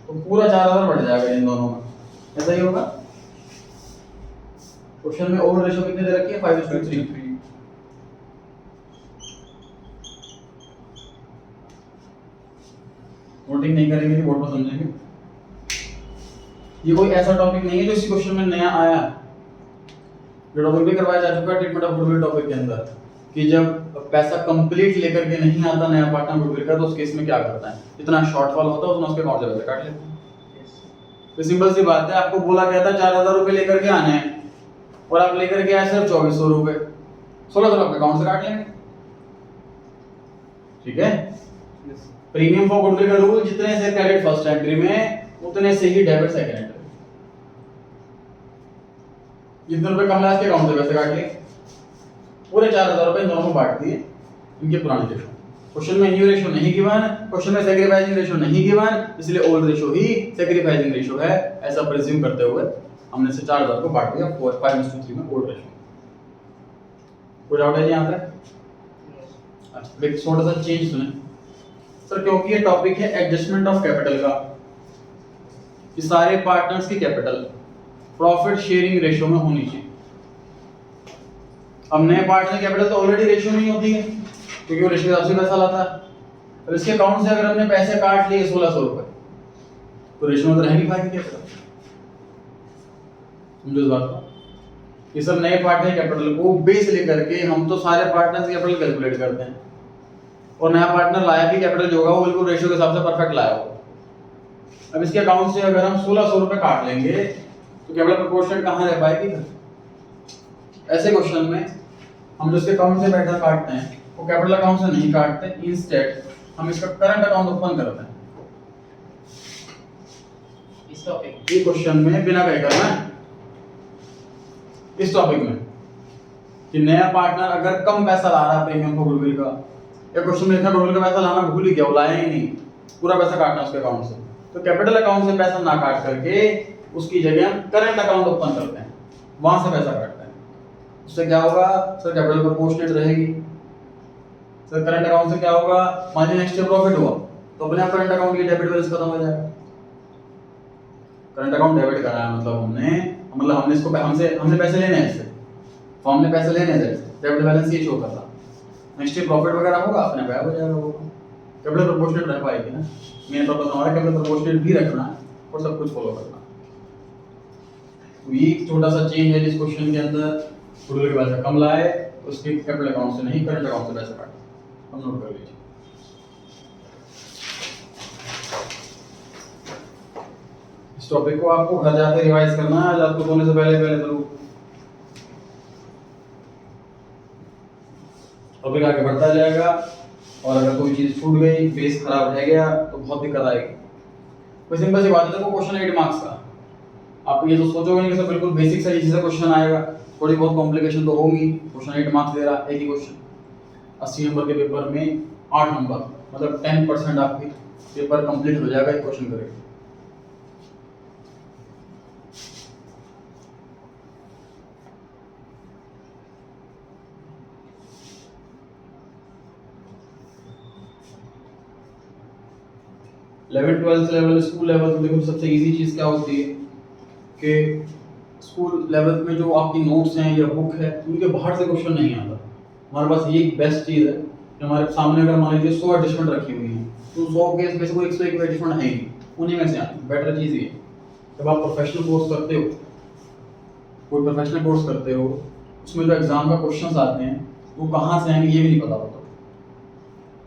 A: तो पूरा 4000 बढ़ जाएगा इन दोनों में, ऐसा ही होगा। क्वेश्चन में ओवर रेशियो कितने दे रखी है 5:3। नोटिंग नहीं करेंगे तो बोर्ड पर समझेंगे। ये कोई ऐसा टॉपिक नहीं है जो इसी क्वेश्चन में नया आया, जो टॉपिक भी करवाया जा चुका है ट्रीटमेंट ऑफ गुडविल टॉपिक के अंदर, कि जब पैसा कंप्लीट लेकर के नहीं आता नया पार्टनर गुडविल का, तो उस केस में क्या करता है, इतना शॉर्टफॉल होता है उतना उसके अकाउंट से पैसे काट लेते हैं। तो सिंपल सी बात है, आपको बोला गया था 4000 रुपए लेकर के आने हैं और आप लेकर के आए सिर्फ 2400 रुपए, 1600 आपके अकाउंट से काट लेंगे, ठीक है। प्रीमियम फॉर गुडविल का रूल, जितने से क्रेडिट फर्स्ट एंट्री में उतने से ही डेबिट सेकंड एंट्री। जितने रुपए कम लास्ट के अकाउंट से पैसे काट लिए, पूरे 4000 रुपए इन दोनों को बांट दिए, इनके पुराने रेशो। क्वेश्चन में न्यू रेशो नहीं गिवन, क्वेश्चन में सैक्रिफाइसिंग रेशो नहीं गिवन, इसलिए ओल्ड रेशो ही सैक्रिफाइसिंग रेशो है, ऐसा प्रिज्यूम करते हुए हमने से 4000 को बांट दिया 5:3 में ओल्ड रेशो। कोई डाउट है यहां तक? अच्छा, एक छोटा सा चेंज सुने सर, क्योंकि ये टॉपिक है एडजस्टमेंट ऑफ कैपिटल का, कि सारे पार्टनर्स की कैपिटल प्रॉफिट शेयरिंग रेशो में होनी चाहिए। अब नए पार्टनर कैपिटल तो ऑलरेडी रेशो में ही होती है, क्योंकि वो रेशो के हिसाब से पैसा लाता है। अब इसके अकाउंट से अगर हमने पैसे काट लिए 1600 रुपए, तो रेशो में तो रह नहीं पाएगी कैपिटल। समझो इस बात को, ये सब नए पार्टनर कैपिटल को बेस लेकर के हम तो सारे पार्टनर्स कैपिटल कैलकुलेट करते हैं, और नया पार्टनर लाया भी कैपिटल जो होगा वो बिल्कुल रेशियो के हिसाब से परफेक्ट लाया होगा। अब इसके अकाउंट से अगर हम 1600 रुपए काट लेंगे तो कैपिटल प्रोपोर्शनेट कहां रह पाएगी? ऐसे क्वेश्चन में हम जो इसके अकाउंट से पैसा काटते हैं वो कैपिटल अकाउंट से नहीं काटते, इंस्टेड हम इसका करंट अकाउंट ओपन करते हैं।
C: इस टॉपिक
A: ये क्वेश्चन में बिना कहे करना है, इस टॉपिक में, कि नया पार्टनर अगर कम पैसा ला रहा है प्रीमियम फॉर गुडविल का, या क्वेश्चन में लिखा गुडविल का पैसा लाना भूल ही गया, वो लाया ही नहीं, पूरा पैसा काटना उसके अकाउंट से, तो कैपिटल अकाउंट से पैसा ना काट करके उसकी जगह हम करंट अकाउंट ओपन करते हैं, वहां से पैसा काटते हैं। उससे क्या होगा सर? कैपिटल प्रोपोर्शनेट रहेगी। सर करंट अकाउंट से क्या होगा? मान लीजिए नेक्स्ट ईयर प्रॉफिट हुआ तो अपने आप करंट अकाउंट की डेबिट बैलेंस खत्म हो जाएगा। करंट अकाउंट डेबिट कराया मतलब हमने इसको हमसे पैसे लेने हैं इससे, तो हमने पैसे लेने हैं इससे, डेबिट बैलेंस ये शो कर रहा। नेक्स्ट ईयर प्रॉफिट वगैरह होगा अपने गायब हो जाएगा वो, कैपिटल प्रोपोर्शनेट रह पाएगी ना। मेन पर्पस हमारा कैपिटल प्रोपोर्शनेट भी रखना है और सब कुछ फॉलो करना। तो ये एक छोटा सा चेंज है इस क्वेश्चन के अंदर, गुडविल के पैसा कम लाए, उसके कैपिटल अकाउंट से नहीं करंट अकाउंट से पैसा काटे, हम नोट कर लीजिए। इस टॉपिक को आपको घर जाके रिवाइज करना है, आज आपको सोने से पहले जरूर। टॉपिक आगे बढ़ता जाएगा, और अगर कोई चीज छूट गई, बेस खराब रह गया तो बहुत दिक्कत आएगी। कोई सिंपल सी बात है, देखो क्वेश्चन 8 मार्क्स का, आप ये तो सोचोगे नहीं कि सर बिल्कुल बेसिक सा चीज से क्वेश्चन आएगा, थोड़ी बहुत कॉम्प्लिकेशन तो होगी। क्वेश्चन 8 मार्क्स दे रहा, एक ही क्वेश्चन 80 नंबर के पेपर में 8 नंबर, मतलब 10% आपकी पेपर कंप्लीट हो जाएगा एक क्वेश्चन करेगा। Eleven twelfth level, school level में देखो सबसे इजी चीज़ क्या होती है कि स्कूल लेवल में जो आपकी नोट्स हैं या बुक है उनके बाहर से क्वेश्चन नहीं आता। हमारे पास ये एक बेस्ट चीज़ है कि हमारे सामने अगर मान लीजिए 100 एडजस्टमेंट रखी हुई है तो 100 केस में से कोई 101 एडजस्टमेंट है ही, उन्हीं में से आती। बेटर चीज़ ये जब आप प्रोफेशनल कोर्स करते हो, कोई प्रोफेशनल कोर्स करते हो, उसमें जो एग्जाम का क्वेश्चन आते हैं वो कहाँ से आएंगे ये भी नहीं पता होता।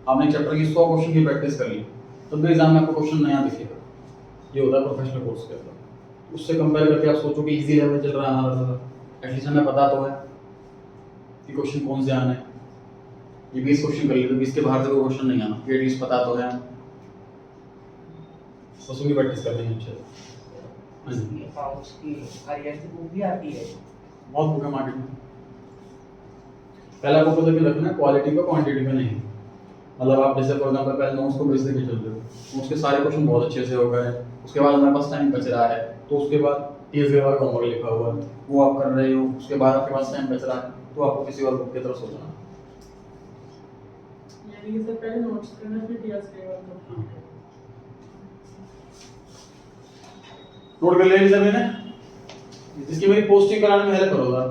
A: आपने चैप्टर की 100 क्वेश्चन की प्रैक्टिस कर ली तो भी एग्जाम में आपको क्वेश्चन नया दिखेगा। ये होता है प्रोफेशनल कोर्स के अंदर। उससे कंपेयर करके आप सोचो कि इजी लेवल चल रहा है हमारा, एटलीस्ट हमें पता तो है कि क्वेश्चन कौन से आने हैं। ये 20 क्वेश्चन कर लिए तो 20 के बाहर से कोई क्वेश्चन नहीं आना, ये एटलीस्ट पता तो है। क्वेश्चन की प्रैक्टिस करनी है अच्छे से।
C: अकाउंट्स की आईआरसी बुक भी आती है,
A: बहुत बुक है मार्केट में। पहला फोकस करके रखना है क्वालिटी पे, क्वांटिटी पे नहीं। मतलब आप जैसे फॉर एग्जांपल पहले नोट्स को बेस करके चल रहे हो, उसके सारे क्वेश्चन बहुत अच्छे से हो गए, उसके बाद हमारे पास टाइम बच रहा है तो उसके बाद टीएस का होमवर्क लिखा हुआ है वो आप कर रहे हो, उसके बाद आपके पास टाइम बच रहा है तो आपको किसी और बुक की तरफ सोचना।
D: यानी कि सर पहले नोट्स करना फिर टीएस करेगा।
A: नोट कर लिया सभी ने? इसकी मेरी पोस्टिंग कराने में हेल्प करोगा।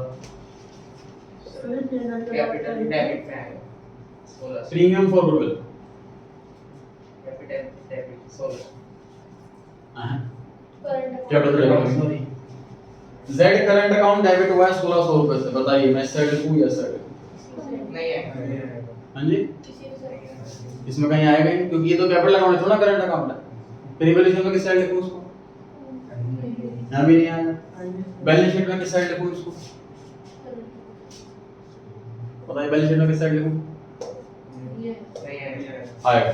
D: सर पेमेंट
C: कैपिटल डेबिट में आएगा 16
A: premium for goodwill.
C: Capital debit 16
A: capital debit. Z current account debit हुआ है 1600 रुपए से। बताइए मैं सेड लिखूं या सेड?
C: नहीं आएगा।
A: हाँ जी, इसमें कहीं आएगा ही नहीं, क्योंकि ये तो कैपिटल अकाउंट है, थोड़ा करंट अकाउंट है। फिर रिवैल्यूएशन में किस साइड लिखूं उसको? यहाँ भी नहीं आएगा। बैलेंस शीट में किस साइड लिखूं इसको? बताइए बैलेंस शीट में किस साइड लिखूं?
C: नहीं आएगा।
A: आएगा।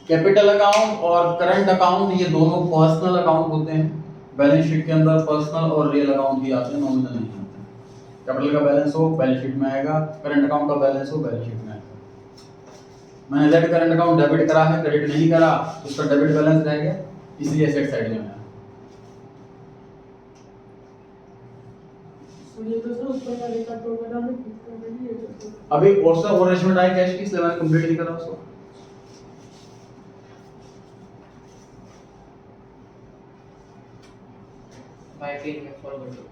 A: कैपिटल अकाउंट और करंट अकाउंट ये दोनों पर्सनल अकाउंट होते हैं। बैलेंस शीट के अंदर पर्सनल और रियल अकाउंट ही आते हैं, नॉमिनल नहीं आते। कैपिटल का बैलेंस हो बैलेंस शीट में आएगा, करंट अकाउंट का बैलेंस हो बैलेंस शीट में आएगा। मैंने जेड करंट अकाउंट डेबिट करा है, क्रेडिट नहीं करा तो उसका डेबिट बैलेंस रह गया, इसलिए एसेट साइड में आया।
D: सर ये तो सर ऊपर वाले का प्रोग्राम में ऑलरेडी है तो
A: अभी cost of ownership I cash की, इसलिए मैंने कंप्लीट नहीं करा उसको।
C: बाय प्रीमियम फॉर गुडविल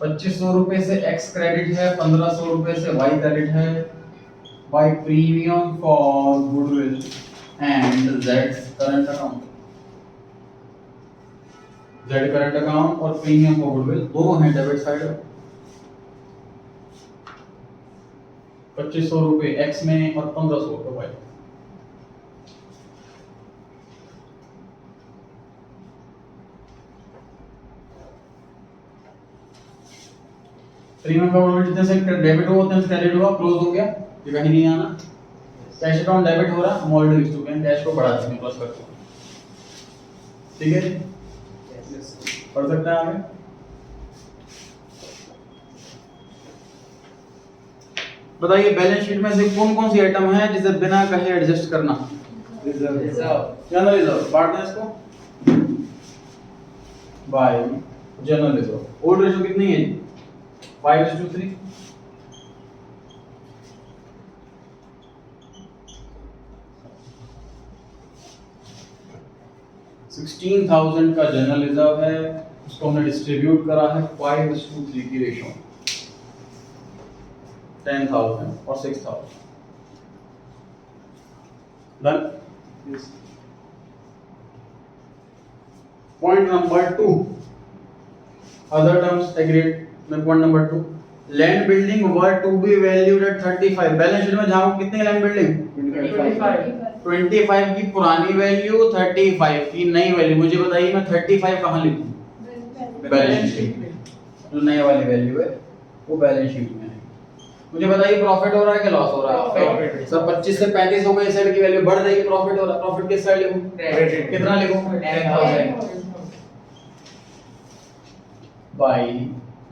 A: 2500 रुपए से एक्स क्रेडिट है, 1500 रुपए से वाई क्रेडिट है। By premium for goodwill and Z current account. Z current account और प्रीमियम फॉर गुडविल दोनों हैं डेबिट साइड। 2500 रुपए एक्स में और 1500 रुपए वाई। प्रीमियम फॉर जितने से डेबिट हो उतने से क्रेडिट हुआ, क्लोज हो गया, ये कहीं नहीं आना। कैश अकाउंट डेबिट हो रहा, हम ऑलरेडी लिख चुके हैं, कैश को बढ़ा देंगे प्लस करके। ठीक है जी, पढ़ सकते हैं आगे। बताइए बैलेंस शीट में से कौन कौन सी आइटम है जिसे बिना कहे एडजस्ट करना?
C: Reserve
A: general reserve. बांटना है इसको bye general reserve. Old ratio कितनी है जी? 5:3। $16,000 का जनरल रिजर्व है, उसको हमने डिस्ट्रीब्यूट करा है 5:3 की रेशियो। 10,000 और 6,000 done. Point number 2 other terms agreed. Point number 2 land building were to be valued at 35। Balance sheet में जहां कितनी लैंड बिल्डिंग? 25 की पुरानी वैल्यू, 35 की नई वैल्यू। मुझे बताइए मैं 35 कहां लिखूं? बैलेंस शीट में। जो नई वाली वैल्यू है वो बैलेंस शीट में है। मुझे बताइए प्रॉफिट हो रहा है कि लॉस हो रहा है?
C: प्रॉफिट।
A: सर 25 से 35 हो गए, साइड की वैल्यू बढ़ जाएगी, प्रॉफिट हो रहा है। प्रॉफिट किस साइड लिखूं?
C: क्रेडिट।
A: कितना लिखूं?
C: 10,000
A: by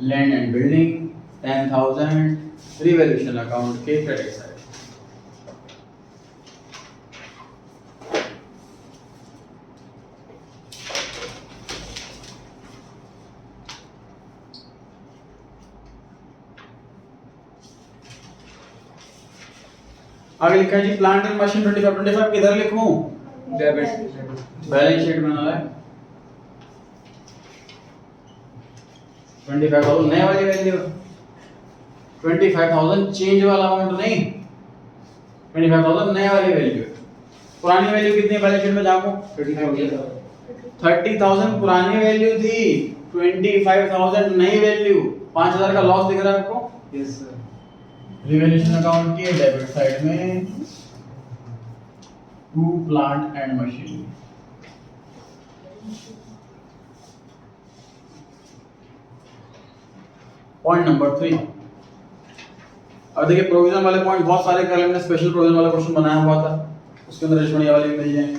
A: land and building 10,000 revaluation account के क्रेडिट साइड। आगे लिखा है जी प्लांट एंड मशीन 25 किधर लिखूं?
B: डेबिट
A: बैलेंस शीट में ना है। 25,000 नए वाली वैल्यू, 25,000 चेंज वाला अमाउंट नहीं, 25,000 नए वाली वैल्यू। पुरानी वैल्यू कितनी है बैलेंस शीट में जाको? 30,000 पुरानी वैल्यू थी, 25,000 नई वैल्यू। 5,000 का लॉस दिख रहा है आपको?
B: Yes sir.
A: रिवैल्यूएशन अकाउंट के डेबिट साइड में to plant and machine. Point number 3। अब देखिए प्रोविजन वाले पॉइंट बहुत सारे कर लेंगे, स्पेशल प्रोविजन वाला क्वेश्चन बनाया हुआ था, उसके अंदर रेशो वाले भी मिल जाएंगे।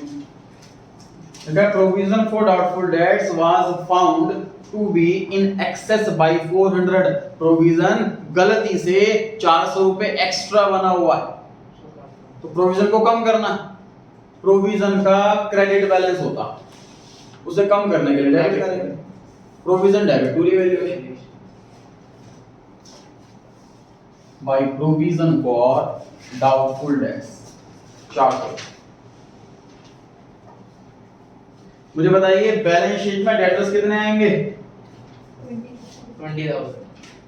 A: देखिए provision for doubtful debts was found to be in excess by 400। Provision गलती से 400 रुपए एक्स्ट्रा बना हुआ है, तो प्रोविजन को कम करना। प्रोविजन का क्रेडिट बैलेंस होता, उसे कम करने के लिए डेबिट करेंगे, provision debit to revaluation by provision for doubtful debts. Chart मुझे बताइए बैलेंस शीट में डेटर्स कितने आएंगे?
C: 20,000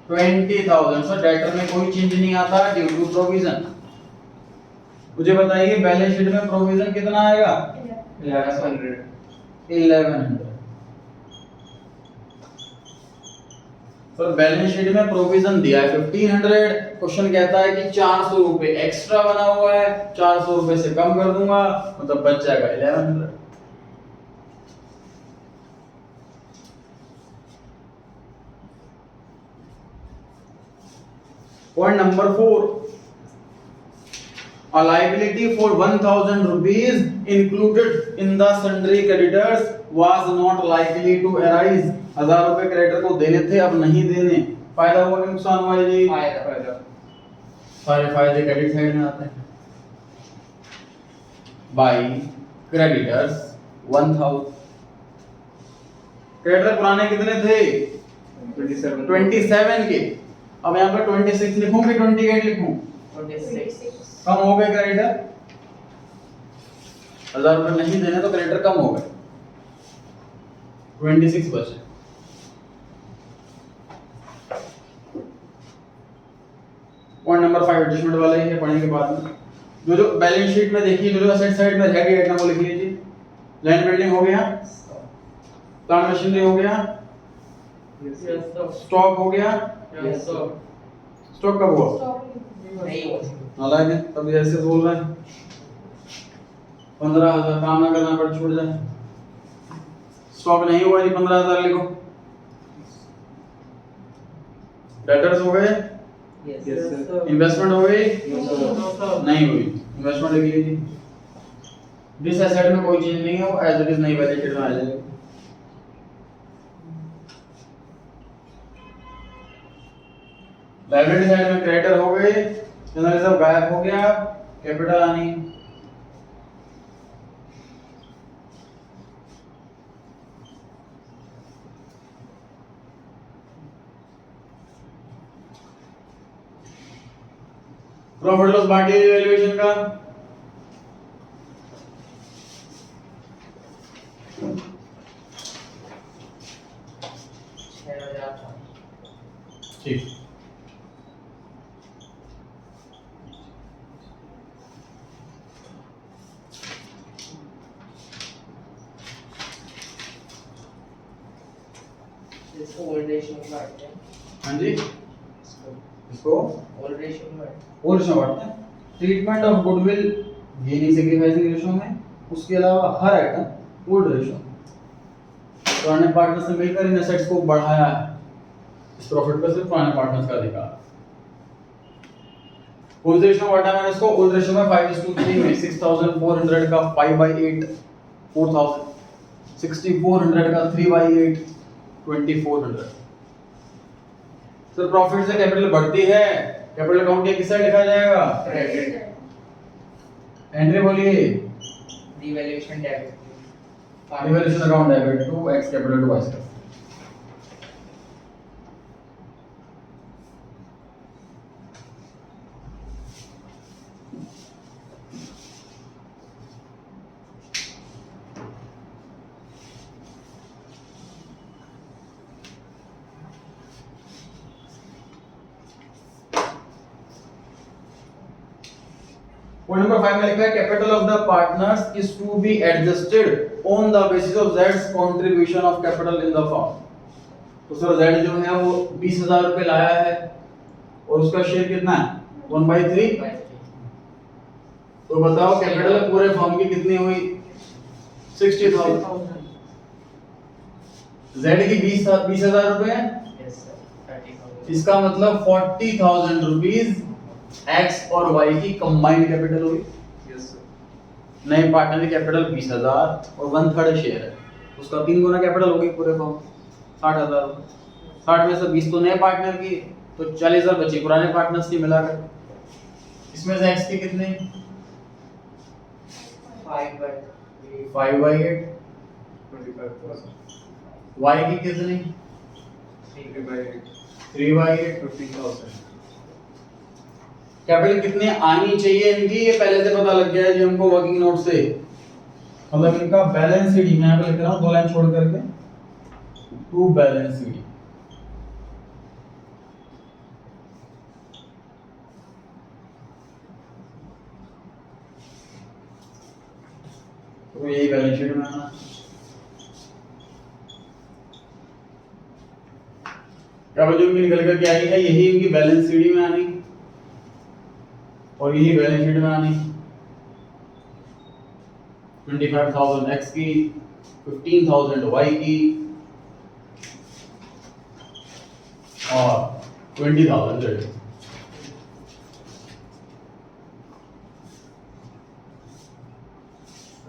A: 20,000। सो डेटर में कोई चेंज नहीं आता ड्यू टू प्रोविजन। मुझे बताइए बैलेंस शीट में प्रोविजन कितना आएगा? 1100। सर बैलेंस शीट में प्रोविजन दिया है 1500, क्वेश्चन कहता है कि 400 रुपए एक्स्ट्रा बना हुआ है, 400 रुपए से कम कर दूंगा, मतलब बच जाएगा 1100। Point number 4. A liability for 1,000 rupees included in the sundry creditors was not likely to arise. 1000 रुपए क्रेडिटर को देने थे, अब नहीं देने, फायदा हुआ कि नुकसान हुआ जी?
B: फायदा।
A: सारे फायदे क्रेडिट साइड में आते हैं। By creditors 1000। क्रेडिटर पुराने कितने थे? 27 के। अब यहाँ पर 26 लिखूं कि 28 लिखूं?
C: 26
A: कम हो गए क्रेडिटर, 1000 रुपए नहीं देने तो क्रेडिटर कम हो गए, 26 बचे। पॉइंट नंबर 5 एडजस्टमेंट वाला ही है, पढ़ेंगे बाद में। जो जो बैलेंस शीट में देखिए, जो जो असेट साइड में रहेगी आइटम वो लिख लीजिए। लैंड बिल्डिंग हो गया, प्लांट मशीनरी हो गया, स्टॉक हो गया। स्टॉक कब हुआ?
C: नहीं हुआ।
A: नालायक है, तब ऐसे बोल रहे हैं 15,000 काम ना करना पड़ छूट जाए। स्टॉक नहीं हुआ जी, 15,000 लिखो। डेटर्स हो गए, इन्वेस्टमेंट हो गई, नहीं हुई, इन्वेस्टमेंट लिख लीजिए। जिस एसेट में कोई चीज नहीं है वो एज इट इज नई बैलेंस शीट में आ जाएगी। लायबिलिटी साइड में क्रेडिटर हो गए, जनरल रिजर्व गायब हो गया, कैपिटल आनी। प्रॉफिट लॉस बाकी वैल्यूएशन का ठीक।
C: इसको ओल्ड रेशियो में बांटते हैं।
A: हाँ जी, इसको
C: ओल्ड रेशियो में बांटते हैं।
A: और रेशो बांटते हैं। Treatment of goodwill gaining sacrificing ratio में, उसके अलावा हर आइटम ओल्ड रेशो। पुराने पार्टनर से मिलकर इन एसेट्स को बढ़ाया है, इस प्रॉफिट पर सिर्फ पुराने पार्टनर्स का अधिकार। कौन से रेशो में बांटा मैंने इसको? ओल्ड रेशो में 5:3 में 6400 का 5/8 4000, 6400 का 3/8 2400। सर प्रॉफिट से कैपिटल बढ़ती है, कैपिटल अकाउंट के किस साइड लिखा जाएगा?
C: क्रेडिट।
A: एंट्री बोलिए।
C: Revaluation debit.
A: Revaluation account debit to X capital to Y capital. Point number 5 में लिखा है capital of the partners is to be adjusted on the basis of Z's contribution of capital in the firm. तो sir Z जो है वो 20,000 रुपए लाया है और उसका शेयर कितना है? 1/3। तो बताओ कैपिटल पूरे फर्म की कितनी हुई? 60,000। Z की 20,000 रुपए है,
C: यस सर 30,000।
A: इसका मतलब 40,000 रुपीज एक्स और वाई की कंबाइंड कैपिटल होगी।
B: Yes sir.
A: नए पार्टनर की कैपिटल 20,000 और 1/3 शेयर है, उसका 3 गुना कैपिटल होगी पूरे फॉर्म 60,000। 60 में से 20 तो नए पार्टनर की, तो 40,000 बची पुराने पार्टनर्स की मिलाकर। इसमें से एक्स की कितने? 5/8
B: 25,000
A: y की कितनी
B: 3/8
A: 3/8
B: 50,000
A: कैपिटल कितने आनी चाहिए इनकी ये पहले से पता लग गया है जी हमको वर्किंग नोट से मतलब इनका बैलेंस शीट मैं यहाँ पे लिख रहा हूँ 2 लाइन छोड़ करके टू बैलेंस शीट तो यही बैलेंस शीट में आना कैपिटल जो इनकी निकल करके आई है यही इनकी बैलेंस शीट में आनी और यही बैलेंस शीट में आनी 25,000 x की 15,000 y की और 20,000 z की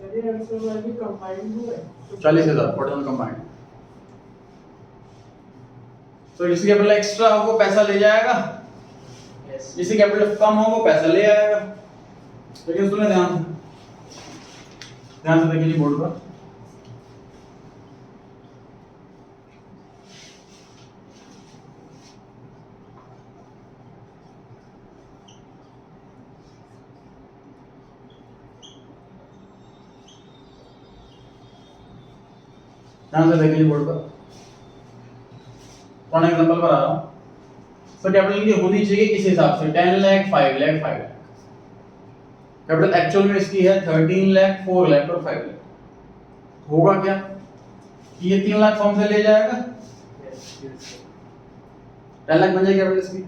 D: अरे आंसर वाली कंबाइंड हुआ है
A: 40,000 टोटल कंबाइंड तो जिसकी कैपिटल एक्स्ट्रा हो वो पैसा ले जाएगा
C: यस
A: जिसकी कैपिटल कम हो वो पैसा ले आएगा लेकिन सुने ध्यान से देखिए बोर्ड पर ध्यान से देखिए बोर्ड पर कौन एग्जांपल पर आ रहा हूं सो कैपिटल की होनी चाहिए इस हिसाब से 10 लाख 5 लाख 5 लाख कैपिटल एक्चुअल में इसकी है 13 लाख 4 लाख और 5 लाख होगा क्या कि ये 3 लाख फॉर्म से ले जाएगा
C: यस
A: 10 लाख बन जाएगी कैपिटल इसकी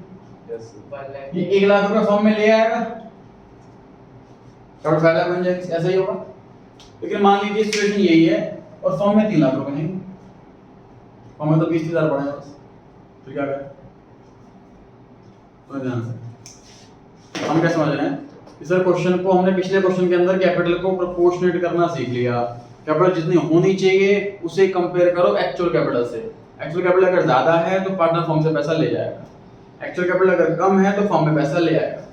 B: यस
C: 1 लाख
A: ये 1 लाख रुपए फॉर्म में ले आएगा कैपिटल 5 लाख बन जाएगी ऐसा ही होगा लेकिन मान लीजिए सिचुएशन यही है और फॉर्म में 3 लाख रुपए नहीं फॉर्म में तो 20,000 पड़े बस तो क्या करें तो ध्यान से हम क्या समझ रहे हैं इस क्वेश्चन को हमने पिछले क्वेश्चन के अंदर कैपिटल को प्रोपोर्शनेट करना सीख लिया कैपिटल जितनी होनी चाहिए उसे कंपेयर करो एक्चुअल कैपिटल से एक्चुअल कैपिटल अगर ज्यादा है तो पार्टनर फॉर्म से पैसा ले जाएगा एक्चुअल कैपिटल अगर कम है तो फॉर्म में पैसा ले आएगा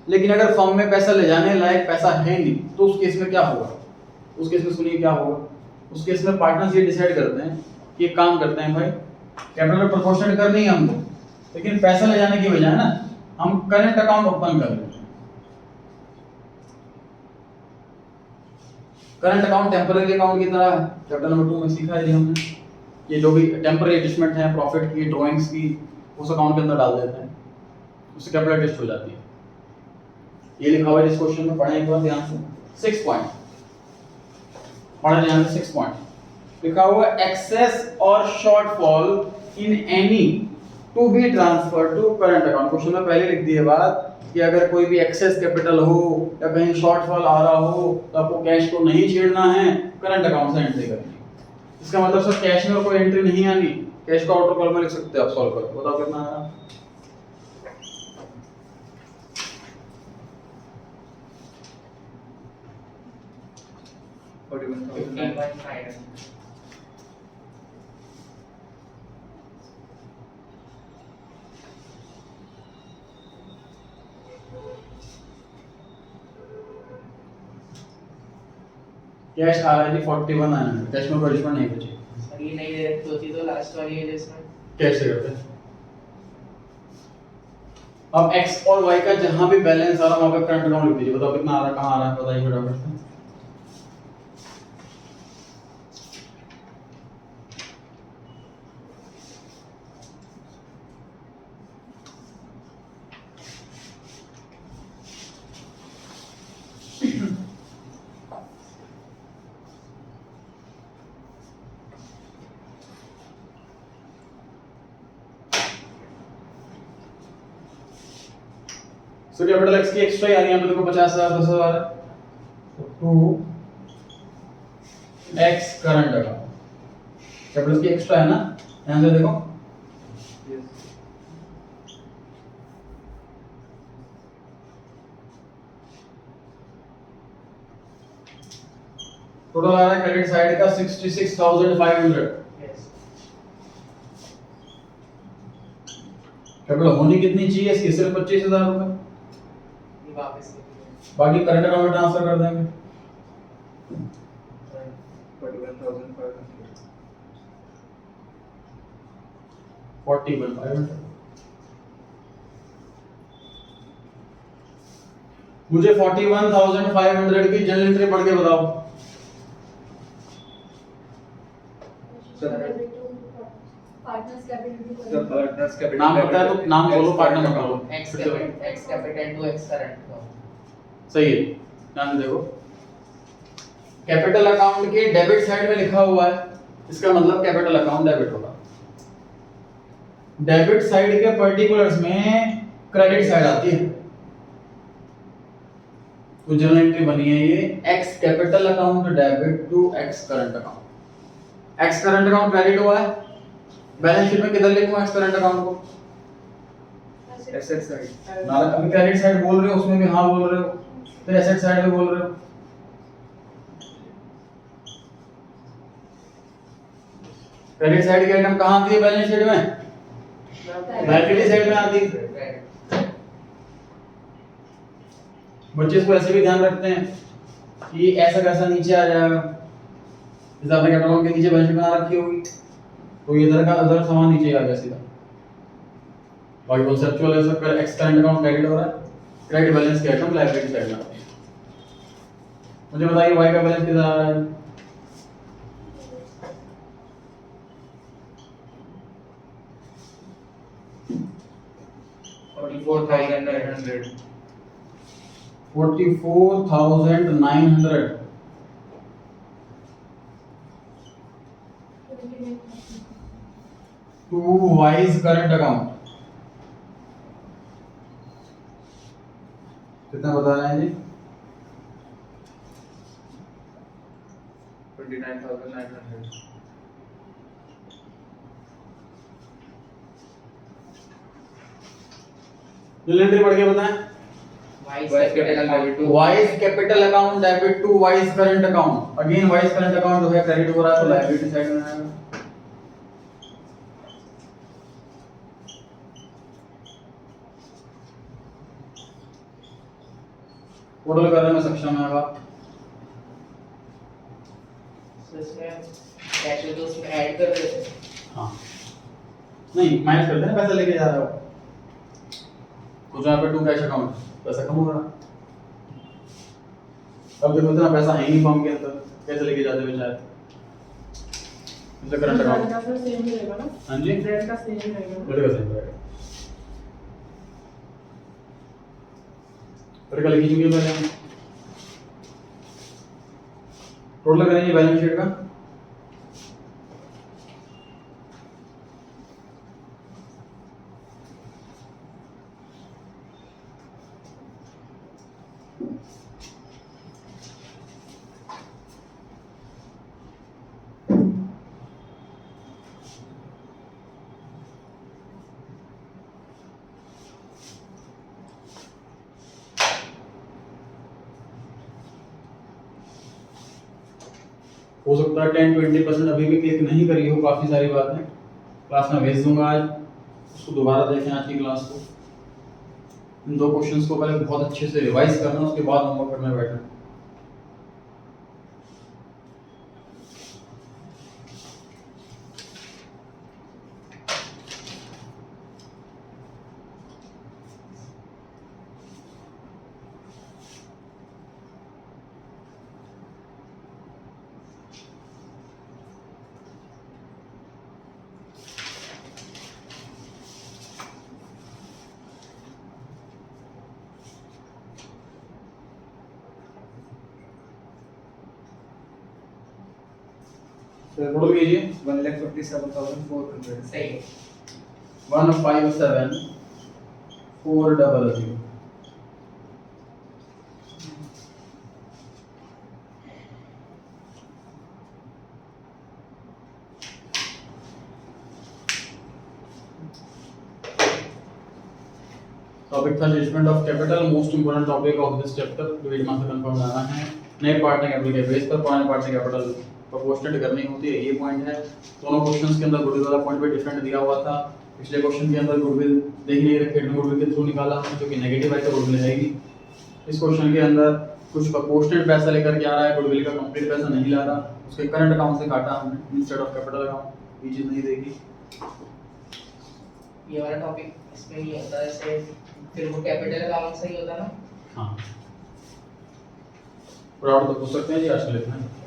A: लेकिन अगर फॉर्म में पैसा ले जाने लायक पैसा है नहीं तो उस केस में क्या होगा उस केस में सुनिए क्या होगा उस केस में पार्टनर्स ये डिसाइड करते हैं कि एक काम करते हैं भाई कैपिटल प्रोपोर्शनेट करनी है हमको लेकिन पैसा ले जाने की बजाय ना हम करंट अकाउंट ओपन कर लेते हैं करंट अकाउंट टेम्पररी अकाउंट की तरह है चैप्टर नंबर 2 में सीखा है जी हमने ये जो भी टेम्पररी एडजस्टमेंट है प्रॉफिट की ड्राइंग्स की उस अकाउंट के अंदर डाल देते हैं उससे कैपिटल एडजस्ट हो जाती है ये लिखा हुआ है इस क्वेश्चन में पढ़ें एक बार ध्यान से 6 पॉइंट पढ़ें ध्यान से 6 पॉइंट लिखा हुआ एक्सेस और shortfall in any to be transfer to current account question में पहले लिख दिए बात कि अगर कोई भी एक्सेस कैपिटल हो या कहीं शॉर्टफॉल आ रहा हो तो आपको कैश को नहीं छेड़ना है करंट अकाउंट से एंट्री करनी है इसका मतलब सर कैश में कोई एंट्री नहीं आनी कैश को आउटर कॉलम में लिख सकते हैं आप सॉल्व करके बताओ कितना आ रहा है
B: 41,000
C: 15.5
A: कैश आ रहा है जी 41,900 कैश में कोई एडजस्टमेंट नहीं बची
C: सर ये नहीं दे रखी होती तो लास्ट वाली है जिसमें
A: कैश से करते हैं अब x और y का जहां भी बैलेंस आ रहा है वहां पे करंट अकाउंट लिख दीजिए बताओ कितना आ रहा है कहां आ रहा है बताइए फटाफट से सो कैपिटल x की एक्स्ट्रा यानी यहां पे देखो 50,000 10,000 तो 2x करंट अकाउंट कैपिटल की एक्स्ट्रा है ना ध्यान से देखो
B: यस
A: टोटल आ रहा है क्रेडिट साइड का 66,500
C: यस
A: कैपिटल होनी कितनी चाहिए इसकी सिर्फ 25,000 रुपए
C: ये वापस लिख
A: बाकी करंट अकाउंट में ट्रांसफर कर देंगे
B: 41,500
A: 41,500 मुझे 41,500 की जर्नल एंट्री पढ़ के बताओ।
D: Partners capital
B: The partners capital
A: नाम पता है तो नाम बोलो, पार्टनर मत बोलो।
C: X capital to X current
A: सही है, ध्यान से देखो। कैपिटल अकाउंट के डेबिट साइड में लिखा हुआ है, इसका मतलब कैपिटल अकाउंट डेबिट होगा। डेबिट साइड के पर्टिकुलर्स में क्रेडिट साइड आती है, तो जर्नल एंट्री बनी है ये X capital account debit to X current account. X current account credit हुआ है, बैलेंस शीट में किधर लिखूं एक्स करंट अकाउंट को?
B: asset side
A: ना अभी क्रेडिट साइड बोल रहे हो, उसमें भी हाँ बोल रहे हो, फिर एसेट साइड में बोल रहे हो। क्रेडिट साइड की आइटम कहाँ आती है बैलेंस शीट में? लायबिलिटी साइड में आती है। बच्चे इसको ऐसे भी ध्यान रखते हैं कि ऐसा कैसा नीचे आ जाएगा, जैसे आपने कैपिटल के नीचे बैलेंस शीट बना रखी होगी, तो ये इधर का उधर सामान नीचे आ गया सीधा। बाकी कॉन्सेप्चुअल है, सब एक्स करंट अकाउंट क्रेडिट हो रहा है, क्रेडिट बैलेंस की आइटम लायबिलिटी साइड में आती है। मुझे बताइए वाई का बैलेंस किधर आ रहा है?
B: $44,900
A: 44,900 टू वाइज करंट अकाउंट। कितना बता रहे हैं जी?
B: 29,900
A: जर्नल एंट्री पढ़ के बताएं।
B: Y's capital debit to
A: Y's capital account debit to Y's current account. Again Y's current account जो है क्रेडिट हो रहा है, तो लायबिलिटी साइड में आएगा। टोटल करने में सक्षम है आप?
C: सो इसमें कैश तो उसमें ऐड कर देते हैं।
A: हाँ, नहीं माइनस कर देना, पैसा लेके जा रहा हो तो जहाँ पे टू कैश अकाउंट पैसा कम हो रहा। अब देखो इतना पैसा है ही नहीं फॉर्म के अंदर, कैसे लेके जाते बेचारे? करंट अकाउंट
D: का तो सेम ही रहेगा ना?
A: हाँ जी,
D: ब्रांड का सेम ही रहेगा ना?
A: बिल्कुल सही रहेगा। फिर कल लिखी चुकी है पहले हम टोटल करेंगे बैलेंस शीट का। हो सकता है 10-20% अभी भी क्लिक नहीं करी हो, काफ़ी सारी बातें क्लास में भेज दूंगा आज, उसको दोबारा देखें आज की क्लास को। इन दो क्वेश्चंस को पहले बहुत अच्छे से रिवाइज करना, उसके बाद होमवर्क करने बैठना। टोटल कीजिए
B: 1,57,400
C: सही है।
A: 157,400। टॉपिक था judgement of capital, most important topic of this chapter. Division mass confirm लाना है, नए पार्ट ने कैपिटल के बेस पर, पुराने पार्ट ने कैपिटल प्रोपोर्शनेट करनी होती है, ये पॉइंट है। दोनों क्वेश्चंस के अंदर गुडविल वाला पॉइंट भी डिफरेंट दिया हुआ था। पिछले क्वेश्चन के अंदर गुडविल देख नहीं रखे, गुडविल के थ्रू निकाला जो कि नेगेटिव है, तो गुडविल आएगी। इस क्वेश्चन के अंदर कुछ प्रोपोर्शनेट पैसा लेकर के आ रहा है, गुडविल का कंप्लीट पैसा नहीं ला रहा, उसके करंट अकाउंट से काटा हमने इंस्टेड ऑफ कैपिटल अकाउंट, ये चीज नहीं देखी।
C: ये वाला टॉपिक इसमें नहीं होता ऐसे, फिर वो कैपिटल अकाउंट से ही होता ना।
A: हाँ, और तो पूछ सकते हैं जी, आज के लिए इतना ही।